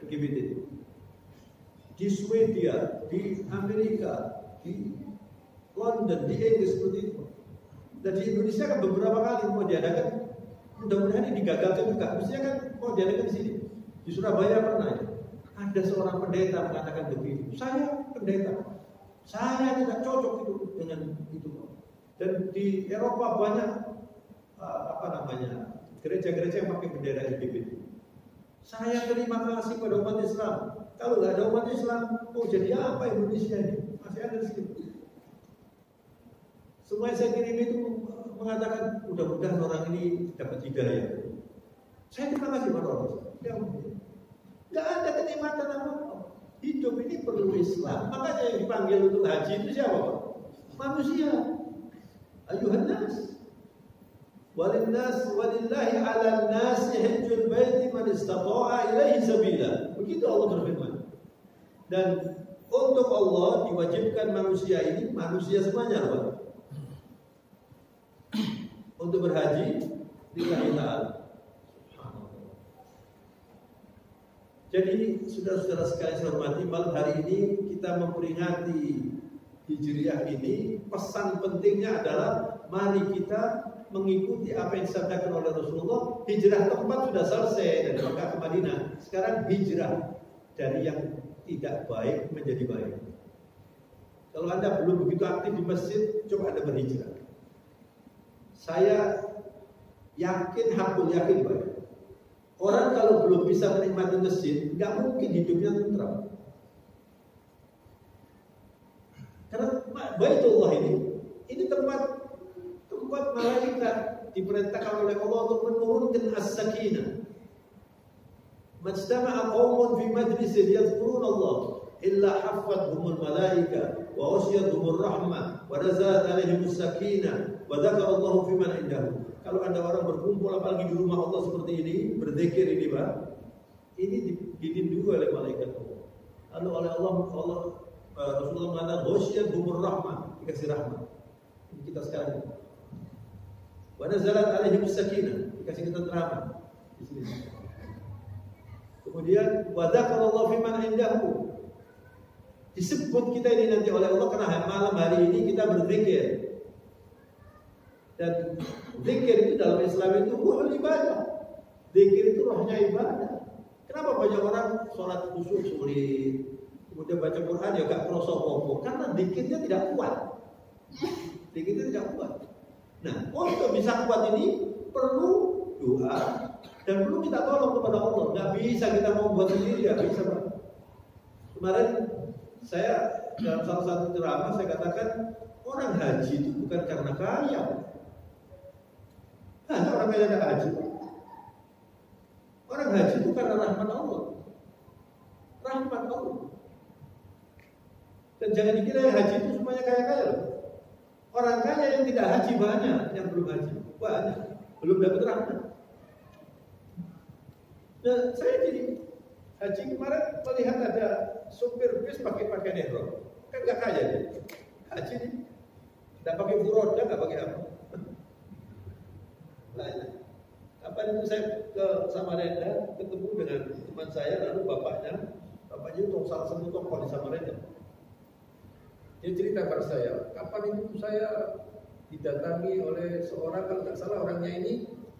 LGBT. Di Swedia, di Amerika, di London, di Inggris seperti itu. Dan di Indonesia kan beberapa kali mau diadakan, mudah-mudahan ini digagalkan juga. Mestinya kan mau diadakan di sini. Di Surabaya pernah ya. Ada seorang pendeta mengatakan begitu. Saya pendeta, saya tidak cocok itu dengan itu. Dan di Eropa banyak gereja-gereja yang pakai bendera LGBT. Saya terima kasih pada umat Islam. Kalau nggak ada umat Islam, jadi apa Indonesia ini? Masih ada di situ. Semua yang saya kirim itu mengatakan mudah-mudahan orang ini dapat hidayah. Saya terima kasih pada orang Islam. Nggak ada kenikmatan apa-apa. Hidup ini perlu Islam. Makanya yang dipanggil untuk haji itu siapa? Manusia. Ayuhan nas. Walinnas walillahi 'alan nas hajjul baiti man istata'a ilaihi sabila. Begitu Allah berfirman. Dan untuk Allah diwajibkan manusia ini, manusia semuanya apa? Untuk berhaji lillahi ta'ala. Jadi saudara-saudara sekalian saya hormati, malam hari ini kita memperingati Hijriah ini. Pesan pentingnya adalah mari kita mengikuti apa yang disampaikan oleh Rasulullah. Hijrah tempat sudah selesai dari Makkah ke Madinah. Sekarang hijrah dari yang tidak baik menjadi baik. Kalau Anda belum begitu aktif di masjid, coba Anda berhijrah. Saya yakin, hakul yakin baik. Orang kalau belum bisa menikmati masjid, nggak mungkin hidupnya tentram. Karena Baitullah ini tempat malaikat diperintahkan oleh Allah untuk menurunkan as-sakinah. Majtama'a qaumun fi majlisin yadhkuruna Allah illa haffathumul malaika wa ghasyiyatuhumur rahmah wa nazalat 'alaihimus sakinah wa dzakara Allahu fi man indahu. Kalau ada orang berkumpul apalagi di rumah Allah seperti ini, berzikir ini, Pak, ini dilindungi oleh malaikat Allah. Lalu oleh Allah Rasulullah mengatakan ghasyiyatuhumur rahmah, dikasih rahmat. Ini kita sekarang. Wa nazalat 'alaihimus sakinah, dikasih ketentraman di sini. Kemudian wa dzakarallahu fi man indahu. Disebut kita ini nanti oleh Allah karena malam hari ini kita berzikir. Dan zikir itu dalam Islam itu ruhul ibadah. Zikir itu rohnya ibadah. Kenapa banyak orang sholat khusyuk sulit, kemudian baca Quran ya gak kroso apa-apa? Karena zikirnya tidak kuat. Zikirnya tidak kuat. Nah, untuk bisa kuat ini perlu doa dan perlu kita tolong kepada Allah. Nggak bisa kita mau buat sendiri, ya bisa, Pak. Kemarin saya dalam salah satu ceramah saya katakan orang haji itu bukan karena kaya. Orang kaya tidak haji. Orang haji itu karena rahmat Allah. Rahmat Allah. Dan jangan dikira yang haji itu semuanya kaya-kaya. Orang kaya yang tidak haji banyak, yang belum haji banyak, belum dapat rahmat. Nah, saya jadi haji kemarin melihat ada supir bis pakai pakaian ihram, kan nggak kaya dia. Haji ini nggak pakai furoda, nggak pakai apa. Nah, kapan itu saya ke Samarinda ketemu dengan teman saya, lalu bapaknya itu salah satu tokoh di Samarinda. Dia cerita pada saya, kapan itu saya didatangi oleh seorang, kalau nggak salah orangnya ini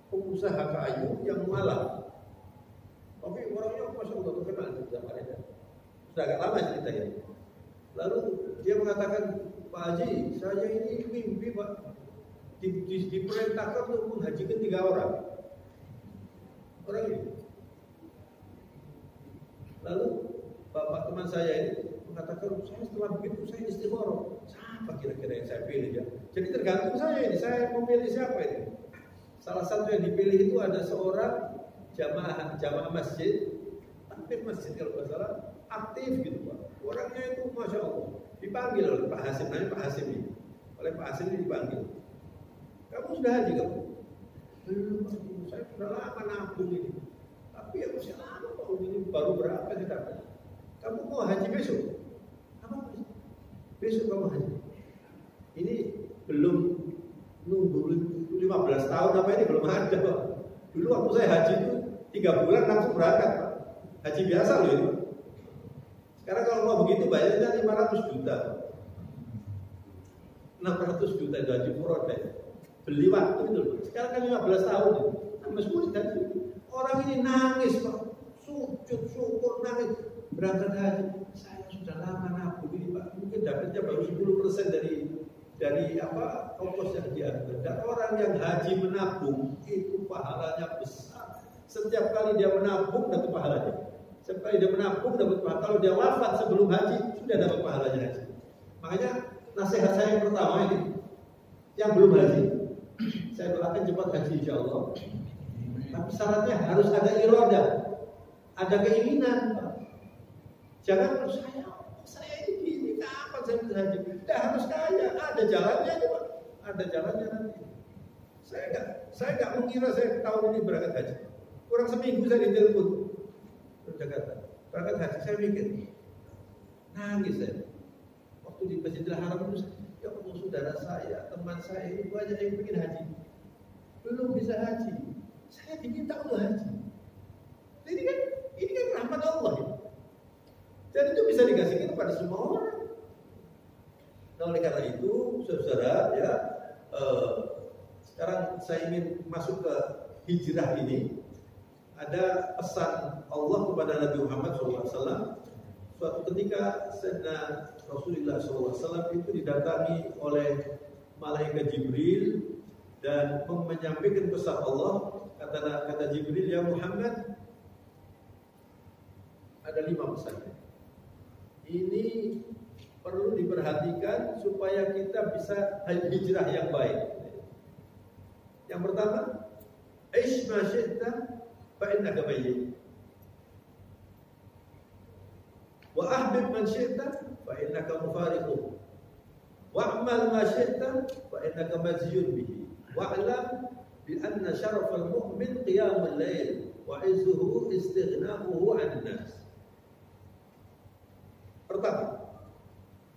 pengusaha kayu yang malam. Tapi orangnya masya Allah terkenal di Samarinda. Sudah agak lama ceritanya. Lalu dia mengatakan, Pak Haji, saya ini mimpi Pak, diperintahkan untuk menghajikan 3 orang. Orang ini. Lalu bapak teman saya ini mengatakan, saya setelah begitu saya istikharah. Siapa kira-kira yang saya pilih ya? Jadi tergantung saya ini, saya memilih siapa ini. Salah satu yang dipilih itu ada seorang jamaah masjid, hampir masjid kalau nggak salah, aktif gitu Pak. Orangnya itu masya Allah dipanggil oleh Pak Hasim, namanya Pak Hasim ini. Oleh Pak Hasim ini dipanggil. Kamu sudah haji kamu? Belum, saya sudah lama nabung ini. Tapi ya masih lama kok ini baru berapa kita? Kamu mau haji besok? Apa? Besok kamu haji? Ini belum nunggu 15 tahun apa ini belum ada Pak. Dulu waktu saya haji itu 3 bulan langsung berangkat Pak. Haji biasa loh ini. Sekarang kalau mau begitu bayarnya 500 juta. 600 juta itu haji furoda. Beli waktu itu. Sekarang kan 15 tahun. Tambah sulit haji. Orang ini nangis Pak. Sujud, syukur, nangis. berangkat haji, saya sudah lama nabung ini Pak, mungkin dapatnya baru 10% dari apa ongkos yang diambil. Dan orang yang haji menabung itu pahalanya besar. Setiap kali dia menabung dapat pahalanya. Setiap kali dia menabung dapat pahala. Kalau dia wafat sebelum haji sudah dapat pahalanya haji. Makanya nasihat saya yang pertama ini, yang belum haji, saya doakan cepat haji insya Allah. Tapi syaratnya harus ada iradah, ada keinginan. Jangan saya ini gini, kapan saya bisa haji? Tidak harus kaya, ada jalannya aja Pak. Ada jalannya nanti. Saya nggak mengira saya tahun ini berangkat haji. Kurang seminggu saya ditelepon dari Jakarta. Berangkat haji, saya mikir, nangis saya. Waktu di Masjidil Haram itu, ya Allah saudara saya, teman saya ini banyak yang ingin haji, belum bisa haji. Saya diminta untuk haji. Ini kan rahmat Allah ya. Dan itu bisa dikasihkan kepada semua orang. Nah oleh karena itu, saudara ya, sekarang saya ingin masuk ke hijrah ini. Ada pesan Allah kepada Nabi Muhammad SAW. Suatu ketika Sayyidina Rasulullah SAW itu didatangi oleh malaikat Jibril dan menyampaikan pesan Allah. Kata Jibril, ya Muhammad, ada 5 pesan. Ini perlu diperhatikan supaya kita bisa hijrah yang baik. Yang pertama, ish ma syi'ta fa innaka mayyit. Wa ahbib man syi'ta fa innaka mufariquh. Wa'mal ma syi'ta fa innaka majziyun bihi. Wa'lam bi anna syarafal mu'min qiyamul lail wa 'izzuhu istighna'uhu 'anil nas. Pertama,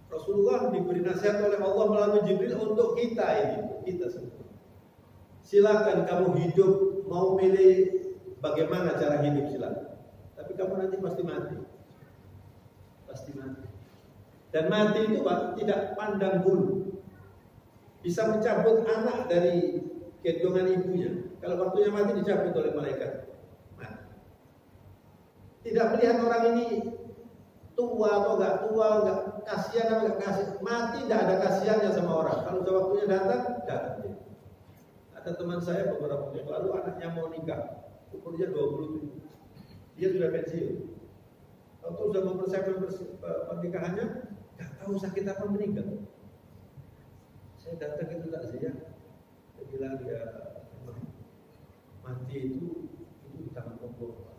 Rasulullah diberi nasihat oleh Allah melalui Jibril untuk kita ini, kita semua. Silakan kamu hidup, mau milih bagaimana cara hidup silakan. Tapi kamu nanti pasti mati. Pasti mati. Dan mati itu Pak, tidak pandang bulu. Bisa mencabut anak dari gendongan ibunya. Kalau waktunya mati dicabut oleh malaikat. Mati. Tidak melihat orang ini tua atau enggak tua, enggak kasihan atau enggak kasihan. Mati tidak ada kasihannya sama orang. Kalau sudah waktunya datang. Ada teman saya beberapa waktu yang lalu anaknya mau nikah, umurnya 27. Dia sudah pensiun. Waktu sudah mempersiapkan pernikahannya, enggak tahu sakit apa meninggal. Saya datang itu takziah. Saya bilang ya mati itu di tangan Allah.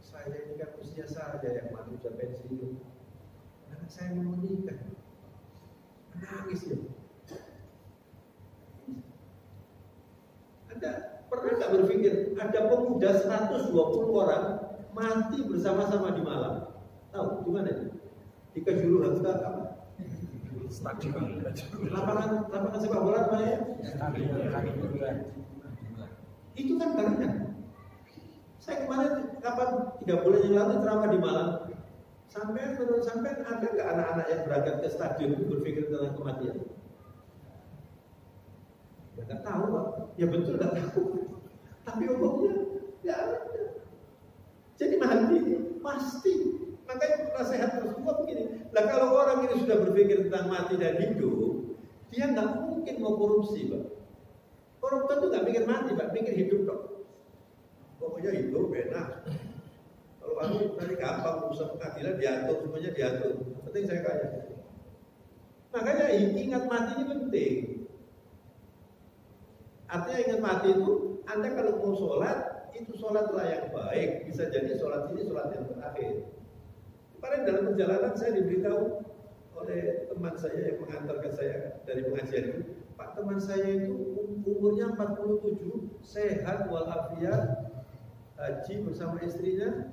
Saya ini kan usia saja yang mati sudah pensiun. Anak saya mau menikah, menangis ya. Anda pernah nggak berpikir ada pemuda 120 orang mati bersama-sama di Malang? Tahu di mana itu? Di Kejuruhan apa? Lapangan sepak bola namanya? Itu kan banyak. Saya kemarin kapan 3 bulan yang lalu ceramah di Malang. Sampai ada nggak anak-anak yang berangkat ke stadion itu berpikir tentang kematian? Ya nggak tahu Pak. Ya betul nggak tahu. Tapi umumnya nggak ada. Jadi mati pasti. Makanya nasihat Rasulullah begini. Lah kalau orang ini sudah berpikir tentang mati dan hidup, dia nggak mungkin mau korupsi Pak. Koruptor itu nggak mikir mati Pak, mikir hidup dong. Pokoknya hidup enak. Kalau aku nanti gampang urusan pengadilan diatur, semuanya diatur. Penting saya kaya. Makanya ingat mati ini penting. Artinya ingat mati itu, Anda kalau mau sholat, itu sholatlah yang baik. Bisa jadi sholat ini sholat yang terakhir. Kemarin dalam perjalanan saya diberitahu oleh teman saya yang mengantarkan saya dari pengajian itu, Pak, teman saya itu umurnya 47, sehat walafiat, haji bersama istrinya,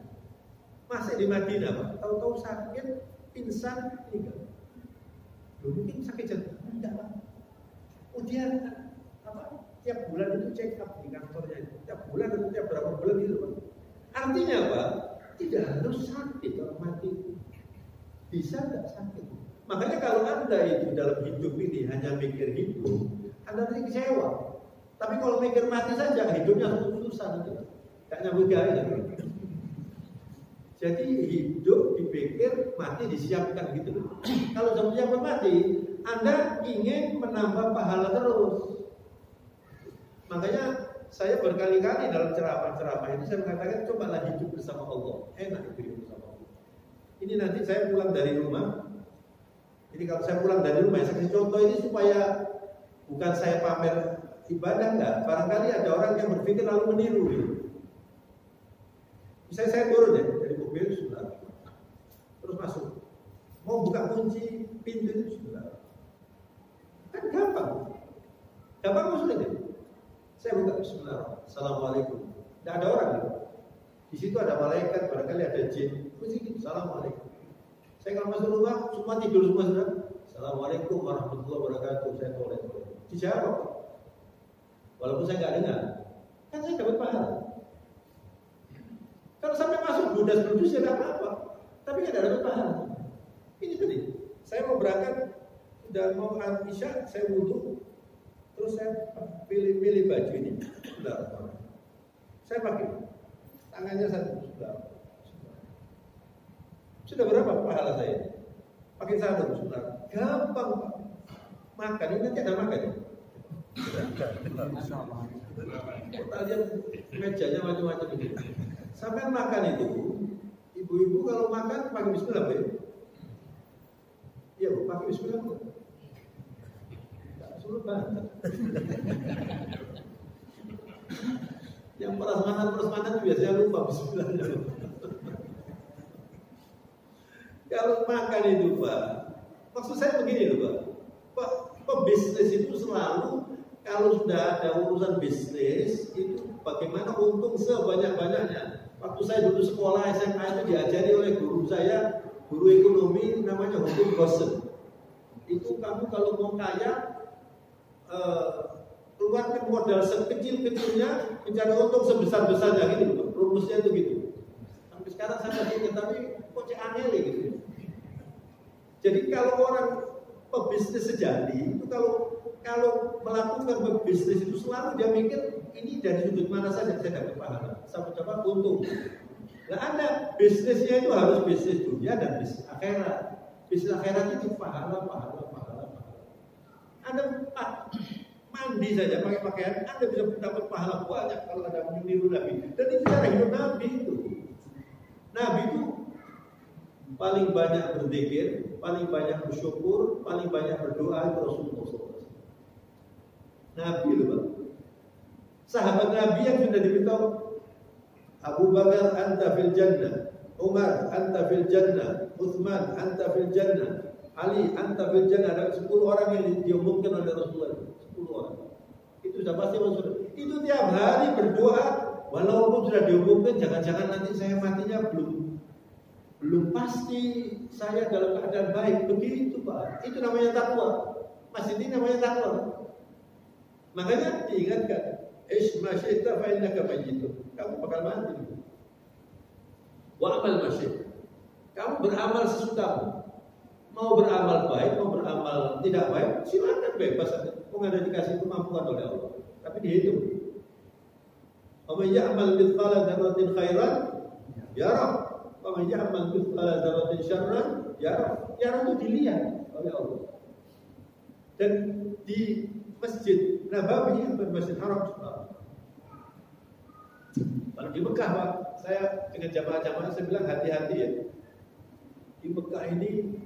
masih di Madinah Pak. Tahu-tahu sakit, pingsan, meninggal. Mungkin sakit jantung, enggak Pak. Kemudian tiap bulan itu check up di kantornya itu. Tiap bulan atau tiap berapa bulan itu Pak. Artinya Pak, tidak harus sakit orang mati itu. Bisa enggak sakit. Makanya kalau Anda itu dalam hidup ini hanya mikir hidup, Anda nanti kecewa. Tapi kalau mikir mati saja, hidupnya susah nanti. Enggak nyambung gaya. Jadi hidup dipikir, mati disiapkan gitu. Kalau sudah menyiapkan mati, Anda ingin menambah pahala terus. Makanya saya berkali-kali dalam ceramah-ceramah ini saya mengatakan cobalah hidup bersama Allah. Enak hidup bersama Allah. Ini nanti saya pulang dari rumah. Jadi kalau saya pulang dari rumah, saya kasih contoh ini supaya bukan saya pamer ibadah enggak. Barangkali ada orang yang berpikir lalu meniru gitu. Misalnya saya turun ya dari mobil sudah, terus masuk, mau buka kunci pintu itu sudah, kan gampang maksudnya. Saya buka Bismillah, Assalamualaikum. Tidak ada orang. Di situ ada malaikat, barangkali ada jin. Kunci, Assalamualaikum. Saya kalau masuk rumah, semua tidur semua sudah. Assalamualaikum warahmatullahi wabarakatuh. Saya toleh. Dijawab. Walaupun saya nggak dengar, kan saya dapat pahala. Kalau sampai masuk budas ya nggak apa-apa, tapi nggak dapat pahala. Ini tadi, saya mau berangkat, sudah mau isya, saya wudhu, terus saya pilih baju ini. Saya pakai tangannya satu. Sudah berapa pahala saya? Pakai satu, sudah gampang Pak. Makan ini nanti ada makan. Kita lihat mejanya macam-macam ini. Sampai makan itu, ibu-ibu kalau makan pakai Bismillah, ya? Iya, pakai Bismillah. Suruh banget. Yang prasmanan biasanya lupa Bismillah. Kalau makan itu Pak, maksud saya begini loh Pak, pebisnis itu selalu kalau sudah ada urusan bisnis itu bagaimana untung sebanyak-banyaknya. Waktu saya dulu sekolah SMA itu diajari oleh guru saya, guru ekonomi namanya Hukum Gosen. Itu kamu kalau mau kaya, keluarkan modal sekecil-kecilnya, mencari untung sebesar-besarnya gitu. Rumusnya itu gitu. Sampai sekarang saya masih ingat, tapi kok aneh gitu. Jadi kalau orang pebisnis sejati itu kalau melakukan pebisnis itu selalu dia mikir ini dari sudut mana saja saya dapat pahala, sama-sama untung. Nah ada bisnisnya itu harus bisnis dunia dan bisnis akhirat. Bisnis akhirat itu pahala. Anda mandi saja pakai pakaian, Anda bisa dapat pahala banyak kalau ada meniru Nabi. Dan itu cara hidup Nabi itu. Nabi itu paling banyak berzikir, paling banyak bersyukur, paling banyak berdoa itu Rasulullah SAW. Nabi itu Pak. Sahabat Nabi yang sudah diberitahu, Abu Bakar anta fil jannah, Umar anta fil jannah, Utsman anta fil jannah, Ali anta fil jannah. Ada 10 orang yang diumumkan oleh Rasulullah. 10 orang. Itu sudah pasti masuk. Itu tiap hari berdoa, walaupun sudah diumumkan, jangan-jangan nanti saya matinya belum pasti saya dalam keadaan baik. Begitu Pak. Itu namanya takwa. Masjid ini namanya takwa. Makanya diingatkan, Isma syi'ta fa innaka mayyitun. Kamu bakal mati. Wa amal masyid. Kamu beramal sesukamu. Mau beramal baik, mau beramal tidak baik, silakan bebas. Kok ada dikasih kemampuan oleh Allah. Tapi dihitung. Wa may ya'mal mithqala dzarratin khairan yarah. Wa may ya'mal mithqala dzarratin syarran yarah. Yarah itu dilihat oleh Allah. Dan di Masjid Nabawi atau Masjid Haram, kalau di Mekah Pak, saya dengan jamaah-jamaah saya bilang hati-hati ya. Di Mekah ini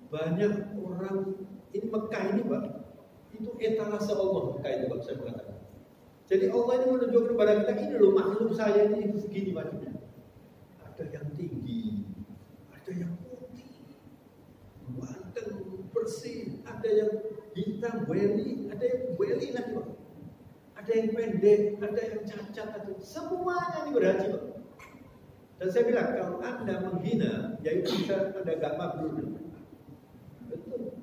banyak orang, ini Mekah ini Pak, itu etalase Allah Mekah itu Pak, saya mengatakan. Jadi Allah ini menunjukkan kepada kita, ini loh makhluk saya ini segini macamnya. Ada yang tinggi, ada yang putih, ganteng, bersih, ada yang hitam, weli, ada yang weli lagi Pak. Ada yang pendek, ada yang cacat, semuanya ini berhaji Pak. Dan saya bilang, kalau Anda menghina, ya itu bisa Anda gak mabrur. Betul.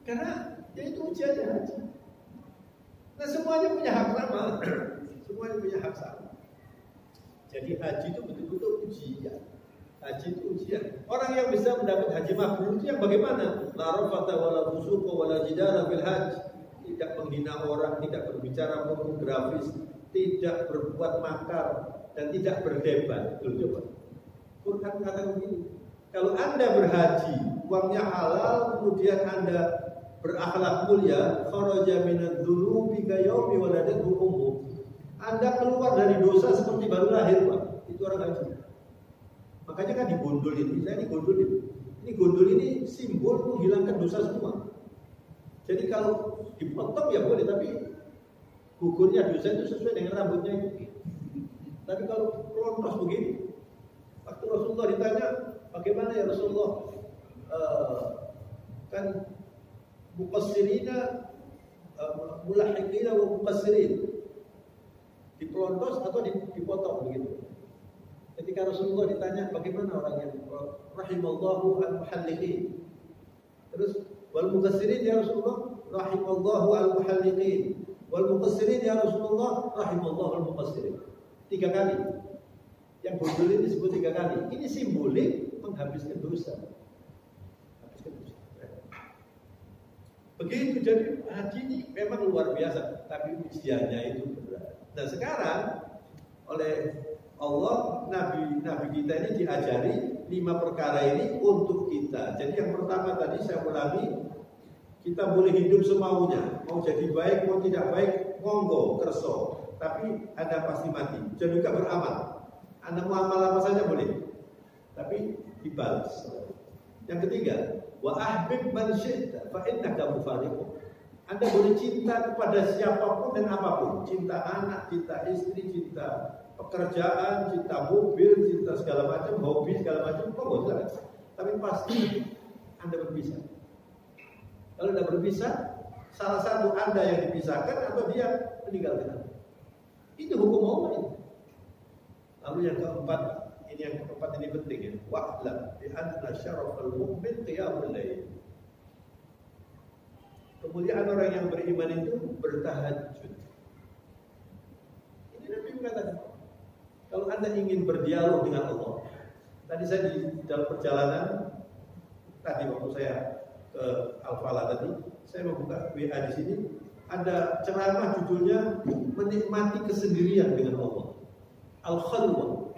Karena ya itu ujiannya haji. Nah semuanya punya hak sama. Semuanya punya hak sama. Jadi haji itu betul-betul ujian. Haji itu ujian. Orang yang bisa mendapat haji mabrur itu yang bagaimana? La rafata wala fusuqa wala jidala fil hajj. Tidak menghina orang, tidak berbicara pornografis, tidak berbuat makar, dan tidak berdebat. Coba. Quran katakan begini. Kalau Anda berhaji, uangnya halal, kemudian Anda berakhlak mulia, kharaja minadz dzunubi ka yaumi waladatuhu ummuh. Anda keluar dari dosa seperti baru lahir, Pak. Itu orang haji. Makanya kan digondolin, misalnya digondolin. Ini gondol ini simbol menghilangkan dosa semua. Jadi kalau dipotong ya boleh, tapi gugurnya dosa itu sesuai dengan rambutnya itu. Tapi kalau rontos begini, waktu Rasulullah ditanya, bagaimana ya Rasulullah? Kan muqassirina, mulahiqina wa muqassirin, dipelontos atau dipotong begitu. Ketika Rasulullah ditanya bagaimana orang yang rahimallahu al-muhalliqin, terus wal muqassirin ya Rasulullah, rahimallahu al-muhalliqin, wal muqassirin ya Rasulullah, rahimallahu al-muqassirin. 3 kali. Yang gondol ini disebut 3 kali. Ini simbolik menghabiskan dosa. Habiskan dosa. Begitu, jadi haji ini memang luar biasa, tapi ujiannya itu berat. Nah sekarang oleh Allah, Nabi kita ini diajari 5 perkara ini untuk kita. Jadi yang pertama tadi saya ulangi, kita boleh hidup semaunya, mau jadi baik, mau tidak baik, monggo, kerso. Tapi Anda pasti mati. Jangan juga beramal. Anda mau amal apa saja boleh, tapi dibalas. Yang ketiga, wa ahbib man syi'ta fa innaka mufariqun. Anda boleh cinta kepada siapapun dan apapun. Cinta anak, cinta istri, cinta pekerjaan, cinta mobil, cinta segala macam, hobi segala macam, boleh. Tapi pasti Anda berpisah. Kalau Anda berpisah, salah satu Anda yang dipisahkan atau dia meninggalkan Anda. Itu hukum Allah ini. Lalu yang keempat, ini penting ya. Wa'lam bi anna syarafal mu'min qiyamul lail. Kemuliaan orang yang beriman itu bertahajud. Ini Nabi mengatakan, kalau Anda ingin berdialog dengan Allah. Tadi saya di dalam perjalanan, tadi waktu saya ke Al-Falah tadi, saya membuka WA di sini, ada ceramah judulnya menikmati kesendirian dengan Allah. Al-Khalwah.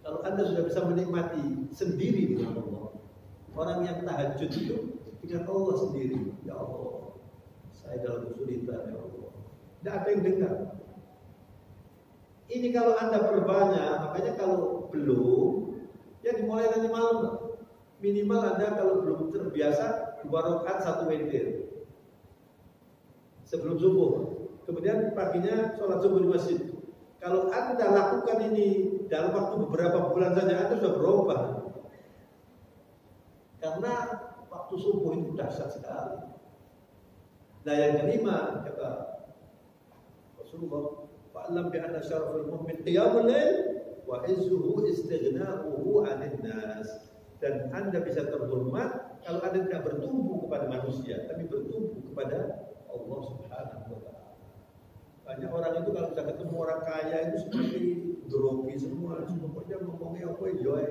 Kalau Anda sudah bisa menikmati sendiri dengan Allah, orang yang tahajud itu dengan Allah sendiri. Ya Allah, saya dalam kesulitan, ya Allah. Tidak ada yang dengar. Ini kalau Anda perbanyak, makanya kalau belum, ya dimulai nanti malam. Minimal Anda kalau belum terbiasa 2 rakaat 1 witir sebelum subuh. Kemudian paginya sholat subuh di masjid. Kalau Anda lakukan ini dalam waktu beberapa bulan saja, Anda sudah berubah. Karena waktu subuh itu dahsyat sekali. Nah yang kelima kata Rasulullah, fa'lam bi anna syaraful mu'min qiyamul lail wa izzuhu istighna'uhu 'anil nas. Dan Anda bisa terhormat kalau Anda tidak bertumbuh kepada manusia, tapi bertumbuh kepada Allah Subhanahu wa taala. Banyak orang itu kalau sudah ketemu orang kaya itu seperti grogi semua, pokoknya ngomongnya apa ya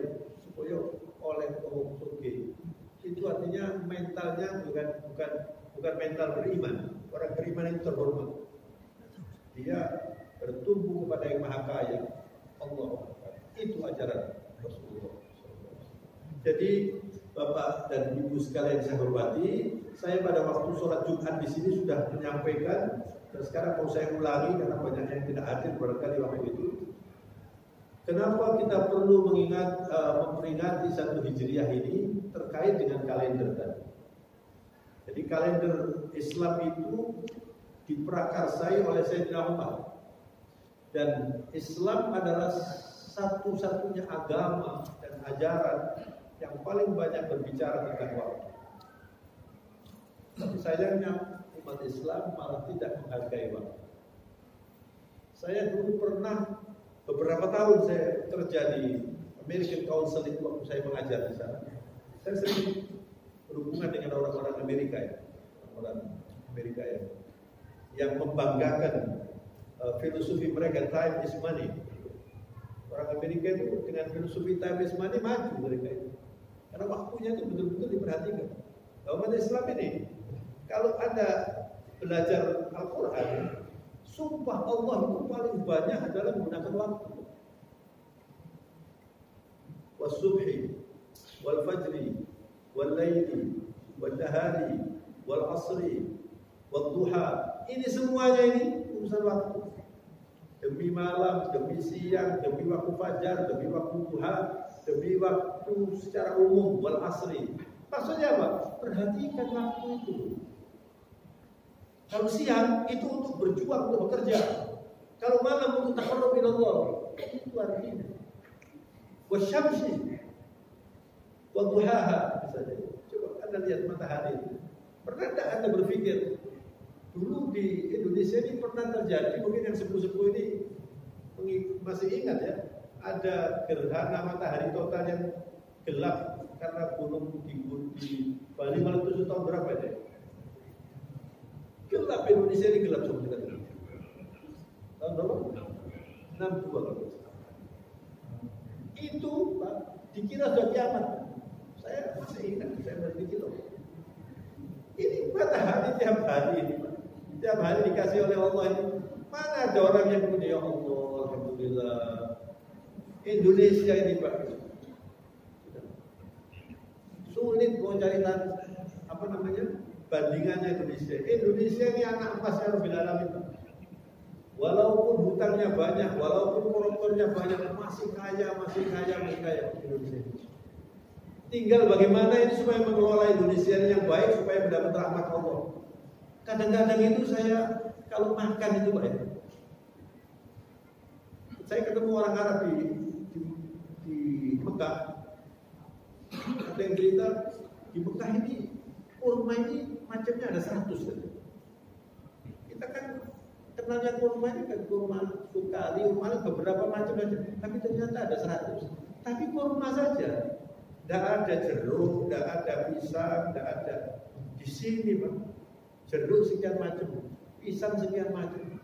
supaya oleh orang sugih. Itu artinya mentalnya bukan mental beriman. Orang beriman itu terhormat. Dia bertumbuh kepada yang maha kaya, Allah. Itu ajaran Rasulullah. Jadi Bapak dan Ibu sekalian saya hormati, saya pada waktu sholat Jumat di sini sudah menyampaikan, dan sekarang mau saya ulangi karena banyak yang tidak hadir barangkali waktu itu. Kenapa kita perlu memperingati 1 Hijriah ini terkait dengan kalender tadi? Jadi kalender Islam itu diprakarsai oleh Sayyidina Umar. Dan Islam adalah satu-satunya agama dan ajaran yang paling banyak berbicara tentang waktu. Tapi sayangnya umat Islam malah tidak menghargai waktu. Saya dulu pernah beberapa tahun saya kerja di American Council itu waktu saya mengajar di sana. Saya sering berhubungan dengan orang-orang Amerika ya, orang Amerika ya, yang membanggakan filosofi mereka time is money. Orang Amerika itu dengan filosofi time is money maju mereka itu. Karena waktunya itu betul-betul diperhatikan. Umat Islam ini, kalau Anda belajar Al-Quran, sumpah Allah itu paling banyak adalah menggunakan waktu. was-subhi wal fajri wal laili wal nahari wal asri wal duha. Ini semuanya ini urusan waktu. Demi malam, demi siang, demi waktu fajar, demi waktu duha, demi waktu secara umum, wal asri. Maksudnya apa? Perhatikan waktu itu. Kalau siang itu untuk berjuang, untuk bekerja. Kalau malam untuk taqarrub ila Allah. Itu artinya. Wasyamsi wa duhaha misalnya. Coba Anda lihat matahari. Pernah tidak Anda berpikir dulu di Indonesia ini pernah terjadi, mungkin yang sepuh-sepuh ini masih ingat ya, ada gerhana matahari total yang gelap karena gunung di Bali meletus tahun berapa ya? Gelap, Indonesia ini gelap sama sekali. Tahun berapa? 62. Itu Pak, dikira sudah kiamat. Saya masih ingat, saya berpikir loh. Ini matahari tiap hari ini Pak. Tiap hari dikasih oleh Allah ini. Mana ada orang yang punya, ya Allah, alhamdulillah. Indonesia ini Pak. Sulit mau cari apa namanya? Bandingannya Indonesia. Indonesia ini anak emasnya Rabbil Alamin. Walaupun hutangnya banyak, walaupun koruptornya banyak, masih kaya Indonesia. Tinggal bagaimana ini supaya mengelola Indonesia ini yang baik supaya mendapat rahmat Allah. Kadang-kadang itu saya kalau makan itu Pak ya. Saya ketemu orang Arab di Mekah. Ada yang cerita di Mekah ini kurma ini macamnya ada 100 kan. Kita kan kenalnya kurma ini kan kurma sukari, kurma beberapa macam-macam. Tapi ternyata ada 100. Tapi kurma saja. Tidak ada jeruk, tidak ada pisang, tidak ada. Di sini Pak, jeruk sekian macam, pisang sekian macam,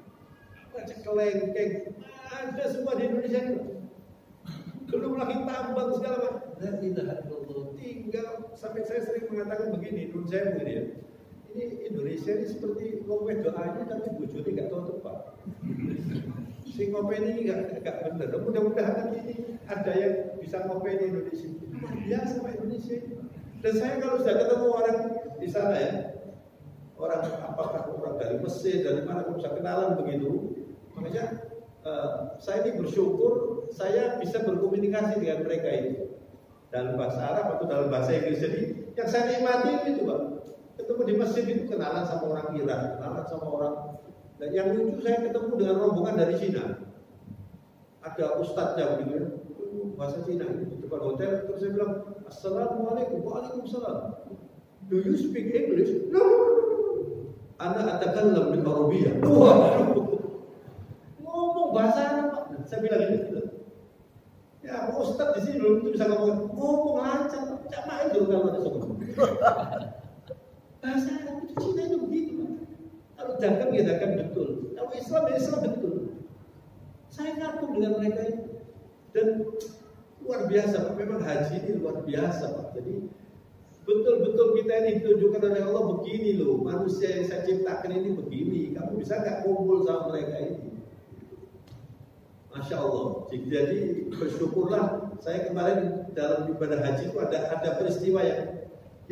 macam kelengkeng, ada semua di Indonesia ini. Belum lagi tambang segala macam. La ilaha illallah. Tinggal sampai saya sering mengatakan begini, menurut saya begini ya. Ini Indonesia ini seperti ngomong doanya tapi bujurnya nggak tahu tepat. Si ngopen ini nggak benar. Mudah-mudahan nanti ini ada yang bisa ngopen di Indonesia. Luar biasa Pak Indonesia ini. Dan saya kalau sudah ketemu orang di sana ya, orang apakah orang dari Mesir, dari mana pun bisa kenalan begitu. Makanya saya ini bersyukur saya bisa berkomunikasi dengan mereka ini dalam bahasa Arab atau dalam bahasa Inggris. Jadi yang saya nikmati itu Pak, ketemu di masjid itu kenalan sama orang Iran, kenalan sama orang. Dan yang lucu saya ketemu dengan rombongan dari Cina. Ada ustadznya begitu ya, bahasa Cina di depan hotel. Terus saya bilang, Assalamualaikum, waalaikumsalam. Do you speak English? No. Ana atakallam bil Arabiyyah. Ngomong bahasa Arab. Saya bilang ini. Ya, ustadz di sini belum bisa ngomong lancar. Cuma itu kalau ada semua. Bahasa Arab itu Cina itu begitu. Kalau dagang ya dagang betul. Kalau Islam ya Islam betul. Saya ngapung dengan mereka itu. Dan luar biasa Pak. Memang haji ini luar biasa Pak. Jadi betul-betul kita ini ditunjukkan oleh Allah begini loh. Manusia yang saya ciptakan ini begini. Kamu bisa gak kumpul sama mereka ini? Masya Allah. Jadi bersyukurlah. Saya kemarin dalam ibadah haji itu ada peristiwa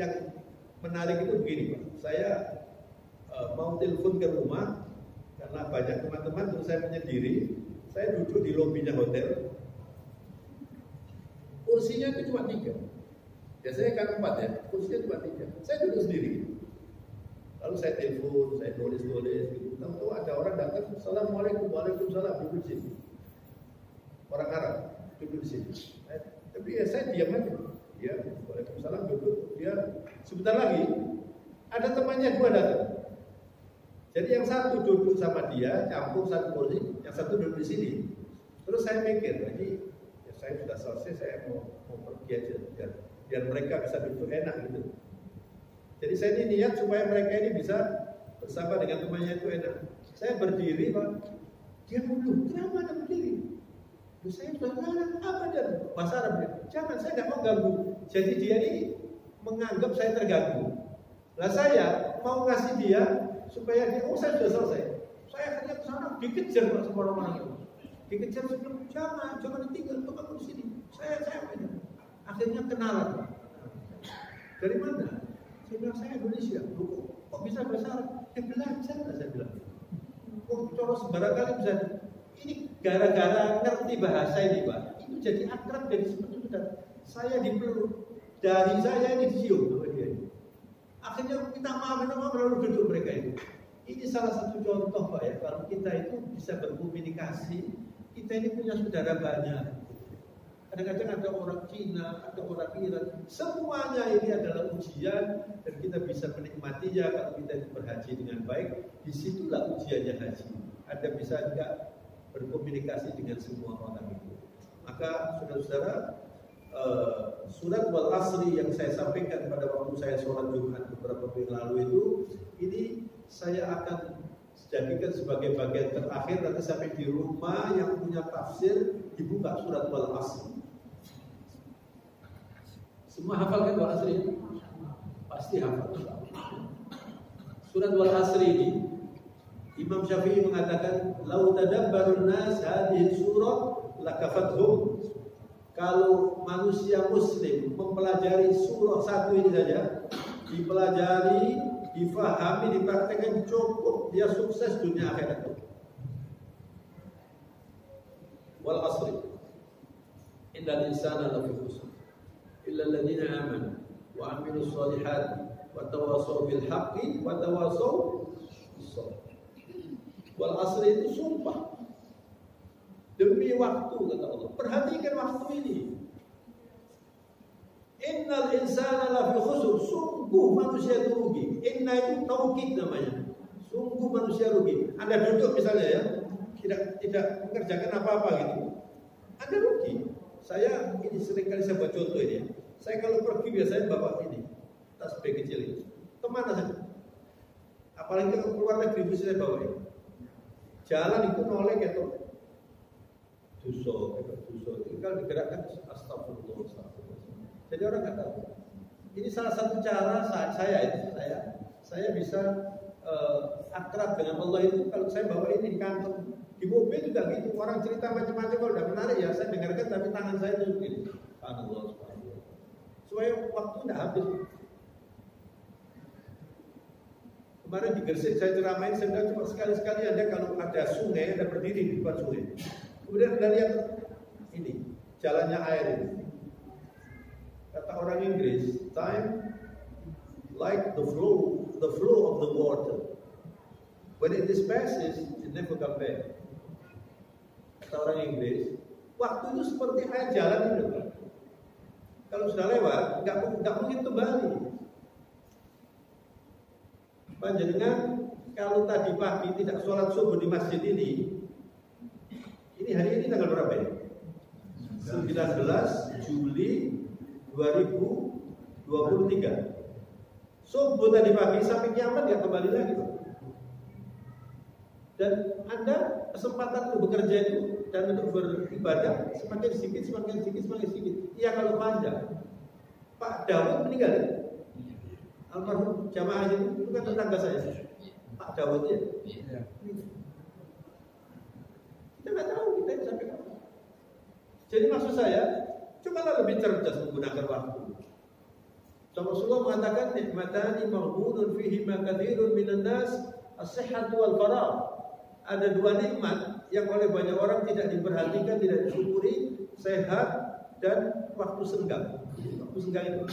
yang menarik itu begini Pak. Saya mau telepon ke rumah karena banyak teman-teman, terus saya menyendiri. Saya duduk di lobinya hotel. Kursinya itu cuma 3. Biasanya kan 4 ya, kursinya cuma 3. Saya duduk sendiri. Lalu saya telepon, saya tulis-tulis. Tahu-tahu ada orang datang, Assalamualaikum, waalaikumsalam, duduk di sini. Orang Arab duduk di sini. Tapi ya saya diam aja. Ya, waalaikumsalam duduk. Dia sebentar lagi ada temannya 2 datang. Jadi yang satu duduk sama dia, campur satu kursi, yang satu duduk di sini. Terus saya mikir, jadi ya saya sudah selesai, saya mau pergi aja biar mereka bisa duduk enak gitu. Jadi saya ini niat supaya mereka ini bisa bersama dengan temannya itu enak. Saya berdiri Pak, dia dulu, kenapa Anda berdiri? Terus saya sudah ngalah, apa dan bahasa Arab dia, jangan, saya tidak mau ganggu. Jadi dia ini menganggap saya terganggu. Nah saya mau ngasih dia supaya dia, oh saya sudah selesai. Saya akhirnya ke sana, dikejar sama orang-orang itu. Dikejar sebelum, jangan ditinggal, kamu di sini. Saya aja. Akhirnya kenalan. Dari mana? Saya bilang, saya Indonesia. Kok bisa bahasa Arab? Ya belajar lah saya bilang. Kok coros barangkali bisa. Ini gara-gara ngerti bahasa ini Pak. Itu jadi akrab jadi seperti itu. Saya dipeluk. Dari saya ini dicium sama dia. Akhirnya kita maaf lalu duduk mereka itu. Ini salah satu contoh Pak ya. Kalau kita itu bisa berkomunikasi, kita ini punya saudara banyak. Kadang-kadang ada orang Cina, ada orang Iran. Semuanya ini adalah ujian dan kita bisa menikmatinya kalau kita berhaji dengan baik. Disitulah ujiannya haji. Ada bisa enggak berkomunikasi dengan semua orang itu. Maka saudara-saudara, surat wal asri yang saya sampaikan pada waktu saya sholat Jumat beberapa minggu lalu itu, ini saya akan jadikan sebagai bagian terakhir. Nanti sampai di rumah yang punya tafsir dibuka surat wal asri. Semua hafal kan wal asri? Pasti hafal. Surat wal asri ini Imam Syafi'i mengatakan, "Lau tadabbarun nas hadhihi surah lakafathum." Kalau manusia muslim mempelajari surah satu ini saja, dipelajari, difahami, dipraktekkan, cukup dia sukses dunia akhirat. Wal asri innal insana lafi khusr illa alladziina aamanu wa 'amilus shalihaati wa tawassaw bil haqqi wa tawassaw bis sabr. Wal asri itu sumpah demi waktu, kata Allah. Perhatikan waktu ini. Innal insana lafi khusr, sungguh manusia itu rugi. Inna itu taukid namanya. Sungguh manusia rugi. Anda duduk misalnya ya, tidak mengerjakan apa-apa gitu, Anda rugi. Saya ini seringkali saya buat contoh ini ya. Saya kalau pergi biasanya bawa ini tasbih kecil ini. Kemana saja? Apalagi kalau keluar negeri bisa saya bawa ini. Jalan itu noleh gitu. Duso. Tinggal digerakkan astagfirullah. Jadi orang nggak tahu. Ini salah satu cara saya bisa akrab dengan Allah itu kalau saya bawa ini di kantong. Di mobil juga gitu. Orang cerita macam-macam kalau udah menarik ya saya dengarkan, tapi tangan saya itu begini. Subhanallah. Supaya waktu nggak habis. Kemarin di Gresik saya ceramain, saya cuma sekali-sekali Anda kalau ada sungai, Anda berdiri di depan sungai. Kemudian Anda lihat ini, jalannya air ini. Kata orang Inggris, time like the flow of the water. When it passes, it never come back. Kata orang Inggris, waktu itu seperti air jalan itu. Kalau sudah lewat, nggak mungkin kembali. Panjenengan kalau tadi pagi tidak sholat subuh di masjid ini hari ini tanggal berapa ya? 19 Juli 2023. Subuh tadi pagi sampai kiamat nggak kembali lagi. Dan Anda kesempatan untuk bekerja itu dan untuk beribadah semakin sedikit. Iya kalau panjang. Pak Dawud meninggal ya? Almarhum jamaah itu kan tetangga saya. Pak Dawud ya? Iya. Kita nggak tahu kita ini sampai kapan. Jadi maksud saya, cobalah lebih cerdas menggunakan waktu. Rasulullah mengatakan nikmatani maghbunun fihi ma katsirun minan nas as-sihhatu wal faragh. Ada dua nikmat yang oleh banyak orang tidak diperhatikan, tidak disyukuri, sehat dan waktu senggang. Waktu senggang itu.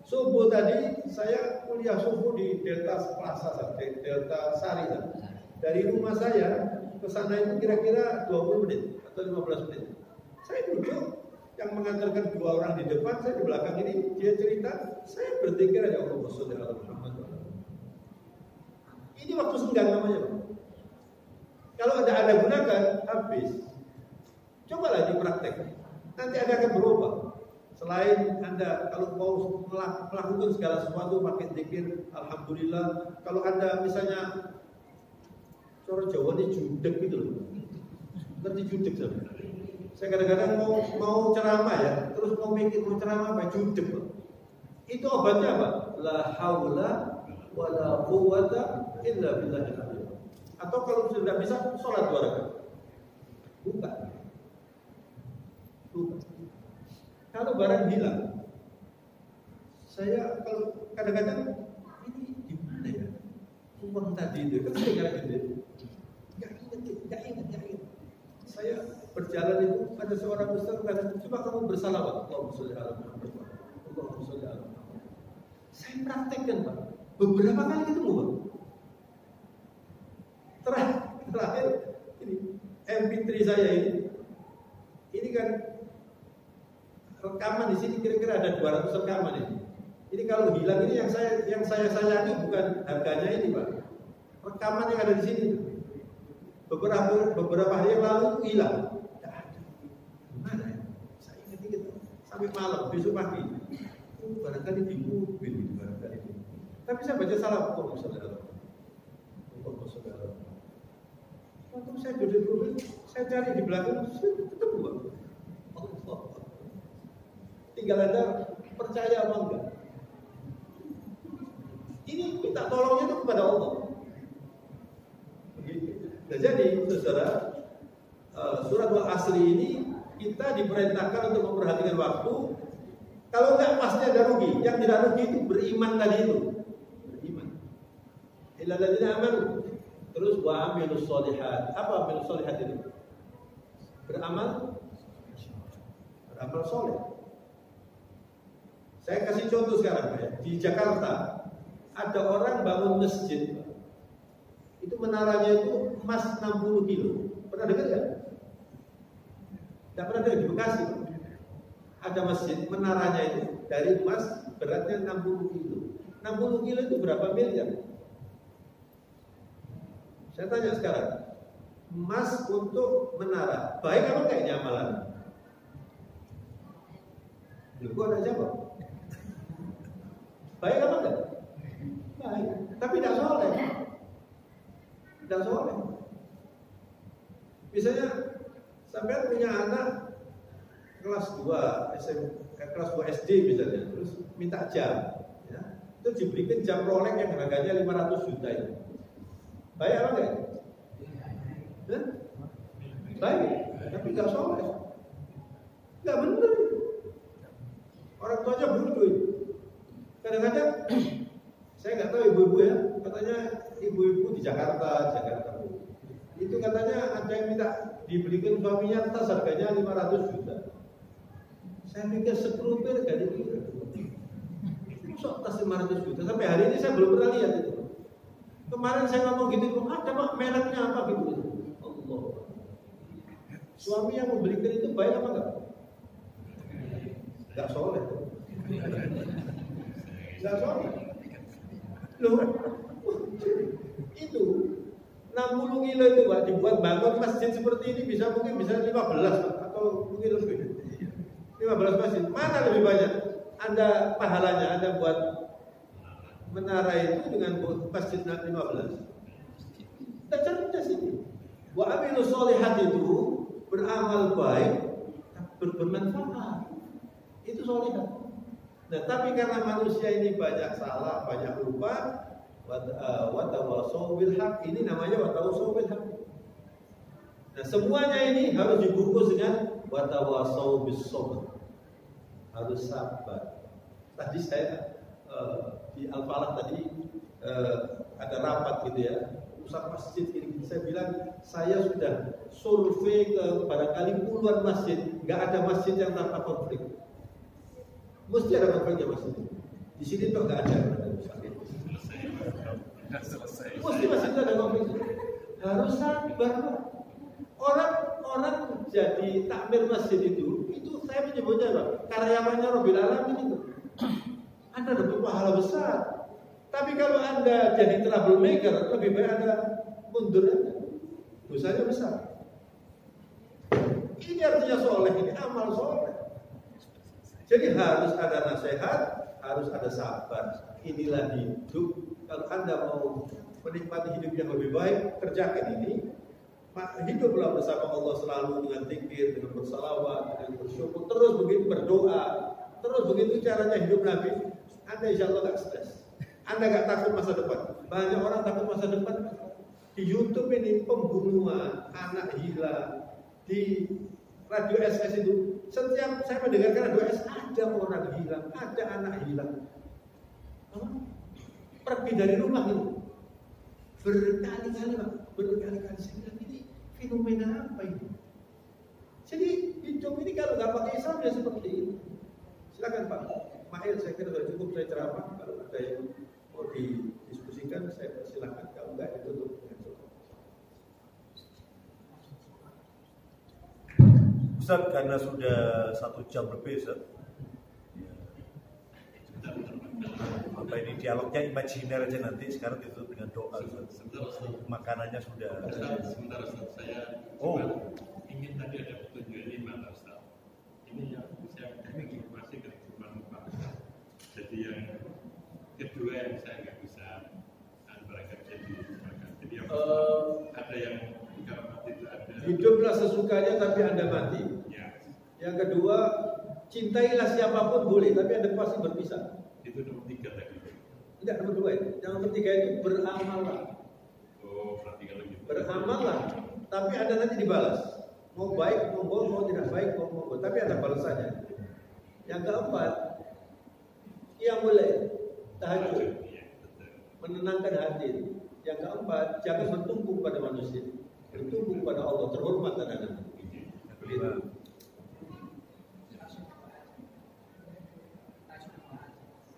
Subuh tadi saya kuliah subuh di Delta Plaza, Delta Sari. Dari rumah saya ke sana itu kira-kira 20 menit atau 15 menit. Saya duduk, yang mengantarkan dua orang di depan, saya di belakang ini, dia cerita, saya berpikir aja Allah Muhammad. Ini waktu senggang namanya, Pak. Kalau ada gunakan, habis. Cobalah dipraktek. Nanti Anda akan berubah. Selain Anda kalau mau melakukan segala sesuatu pakai zikir, alhamdulillah. Kalau Anda misalnya cara Jawa ini judek gitu loh. Ngerti judek sama. Saya kadang-kadang mau ceramah ya, terus mau ceramah apa judek. Itu obatnya apa? La haula wala quwwata illa billah. Atau kalau sudah bisa sholat 2 rakaat. Bukan. lupa. Kalau barang hilang, saya kalau kadang-kadang ini gimana ya? Uang tadi itu kan saya nggak ingat. Saya berjalan itu ada seorang ustaz kata, coba kamu bersalawat, Allahumma sholli ala Muhammad, Allahumma sholli ala Muhammad. Saya praktekkan Pak, beberapa kali ketemu Pak. Terakhir ini MP3 saya ini kan rekaman di sini kira-kira ada 200 rekaman ini. Ini kalau hilang ini yang saya sayangi bukan harganya ini Pak. Rekaman yang ada di sini beberapa hari yang lalu itu hilang. Tidak ada. Gimana ya? Saya ingat sampai malam besok pagi. Barangkali di mobil barangkali. Tapi saya baca salah kok saudara. Waktu saya duduk di mobil, saya cari di belakang, ketemu Pak. Allah. Tinggal Anda percaya apa enggak? Ini minta tolongnya itu kepada Allah. Begitu. Nah, jadi saudara, surat Al-Asri ini kita diperintahkan untuk memperhatikan waktu. Kalau enggak pasti ada rugi. Yang tidak rugi itu beriman tadi itu. Beriman. Illal ladzina amanu. Terus wa amilus sholihat. Apa amilus sholihat itu? Beramal soleh. Saya kasih contoh sekarang ya. Di Jakarta ada orang bangun masjid. Itu menaranya itu emas 60 kilo. Pernah dengar nggak? Tidak pernah dengar di Bekasi. Ada masjid menaranya itu dari emas beratnya 60 kilo. 60 kilo itu berapa miliar? Saya tanya sekarang, emas untuk menara, baik apa kayaknya amalan? Kok ada jawab? Baik apa enggak? Baik, tapi tidak soleh. Tidak soleh. Misalnya, sampai punya anak kelas 2 kelas 2 SD misalnya, terus minta jam, ya, itu diberikan jam Rolex yang harganya 500 juta itu. Baik apa enggak? Baik, tapi nggak soleh. Nggak benar. Orang tuanya bodoh itu. Kadang-kadang saya nggak tahu ibu-ibu ya, katanya ibu-ibu di Jakarta itu katanya ada yang minta dibelikan suaminya tas harganya 500 juta. Saya pikir sekelumit gak dikira. Sok tas 500 juta. Sampai hari ini saya belum pernah lihat itu. Kemarin saya ngomong gitu, ada mak mereknya apa gitu. Allah. Suami yang membelikan itu baik apa enggak? Enggak soleh. Enggak soleh. Loh, itu 60 kilo itu Pak, dibuat bangun masjid seperti ini mungkin bisa 15 atau mungkin lebih. 15 masjid. Mana lebih banyak? Anda pahalanya Anda buat menara itu dengan masjid 15. Kita cerdas ini. Wa amilu sholihat itu beramal baik, bermanfaat. Itu sholihat. Nah, tapi karena manusia ini banyak salah, banyak lupa, wa tawassaw bil haq, ini namanya wa tawassaw bil haq. Nah, semuanya ini harus dibungkus dengan wa tawassaw bis sabr. Harus sabar. Tadi saya di Al-Falah tadi ada rapat gitu ya, pusat masjid ini. Saya bilang saya sudah survei ke barangkali puluhan masjid, nggak ada masjid yang tanpa konflik. Mesti ada konfliknya masjid. Di sini tuh nggak ada. Mesti masjid ada konflik. Harus sabar. Orang jadi takmir masjid itu saya menyebutnya Pak, karyawannya Rabbil Alamin itu. Anda dapat pahala besar. Tapi kalau Anda jadi troublemaker, lebih baik Anda mundur aja. Dosanya besar. Ini artinya soleh, ini amal soleh. Jadi harus ada nasihat, harus ada sabar. Inilah hidup. Kalau Anda mau menikmati hidup yang lebih baik, kerjakan ini. Hiduplah bersama Allah selalu dengan zikir, dengan bersalawat, dengan bersyukur. Terus begitu berdoa. Terus begitu caranya hidup Nabi. Anda insya Allah gak stres. Anda gak takut masa depan. Banyak orang takut masa depan. Di YouTube ini pembunuhan, anak hilang, di Radio SS itu, setiap saya mendengarkan radio SS ada orang hilang, ada anak hilang. Pergi dari rumah itu berkali-kali Pak, berkali-kali. Saya bilang ini fenomena apa ini? Jadi hidup ini kalau nggak pakai Islam ya seperti ini. Silakan Pak Mahir, saya kira sudah cukup saya ceramah. Kalau ada yang mau didiskusikan, saya persilahkan. Kalau enggak, ditutup dengan cukup. Ustaz, karena sudah 1 jam lebih Ustaz, apa ini dialognya imajiner aja nanti, sekarang ditutup dengan doa Ustaz. Makanannya sudah. Sebentar Ustaz, saya ingin tadi ada petunjuk 5 Ustaz. Ini yang saya informasi ke teman Pak Ustaz. Jadi yang kedua yang saya nggak bisa barangkali jadi yang ada yang itu ada. Hiduplah sesukanya tapi Anda mati. Ya. Yang kedua, cintailah siapapun boleh, tapi Anda pasti berpisah. Itu nomor 3 tadi. Tidak, nomor 2 itu. Yang nomor 3 itu beramallah. Oh, berarti kalau gitu. Beramallah, tapi Anda nanti dibalas. Mau baik, mau tidak baik, mau, tapi ada balasannya. Yang keempat, yang boleh tahajud, menenangkan hati. Yang keempat, jangan bertumpu pada manusia, bertumpu pada Allah, terhormat dan anak.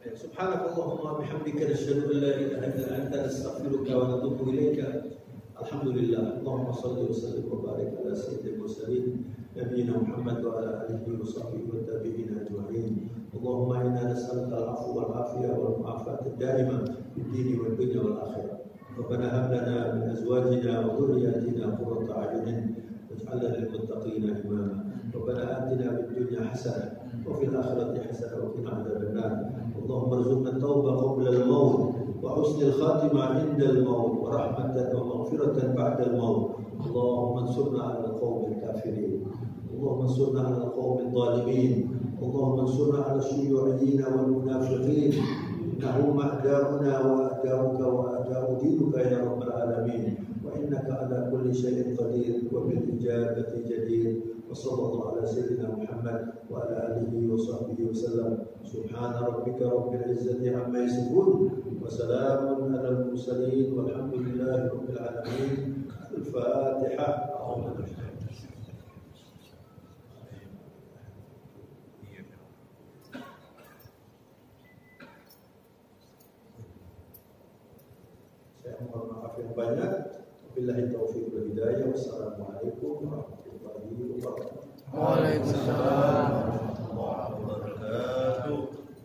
Subhanakallahumma bihamdika nasyhadu an la ilaha illa anta nastaghfiruka wa natubu ilaika. Alhamdulillah. Allahumma shalli wa sallim wa barik ala sayyidil mursalin nabiyina Muhammad wa ala alihi wa sahbihi wa tabi'in ajma'in. Allahumma inna nas'aluka al-'afwa wal 'afiyah wal mu'afata ad-da'imah fid dini wad dunya wal akhirah. Rabbana hab lana min azwajina wa dhurriyyatina qurrata a'yunin waj'alna lil muttaqina imama. Rabbana atina fid dunya hasanah وفي الآخرة حسنة وقنا عذاب النار. اللهم ارزقنا التوبة قبل الموت وحسن الخاتمة عند الموت ورحمة ومغفرة بعد الموت. اللهم انصرنا على القوم الكافرين. اللهم انصرنا على القوم الظالمين. اللهم انصرنا على الشيوعيين والمنافقين. إنهم أعداؤنا وأعداؤك وأعداء دينك يا رب العالمين. وإنك على كل شيء قدير وبالإجابة جدير. وصلى الله على سيدنا محمد وعلى آله وصحبه وسلم. سبحان ربك رب العزة عما يصفون وسلام على المرسلين والحمد لله رب العالمين. الفاتحة. Saya mohon maaf yang banyak. Wabillahi taufiq wal hidayah. Wassalamualaikum warahmatullahi wabarakatuh. Waalaikumsalam.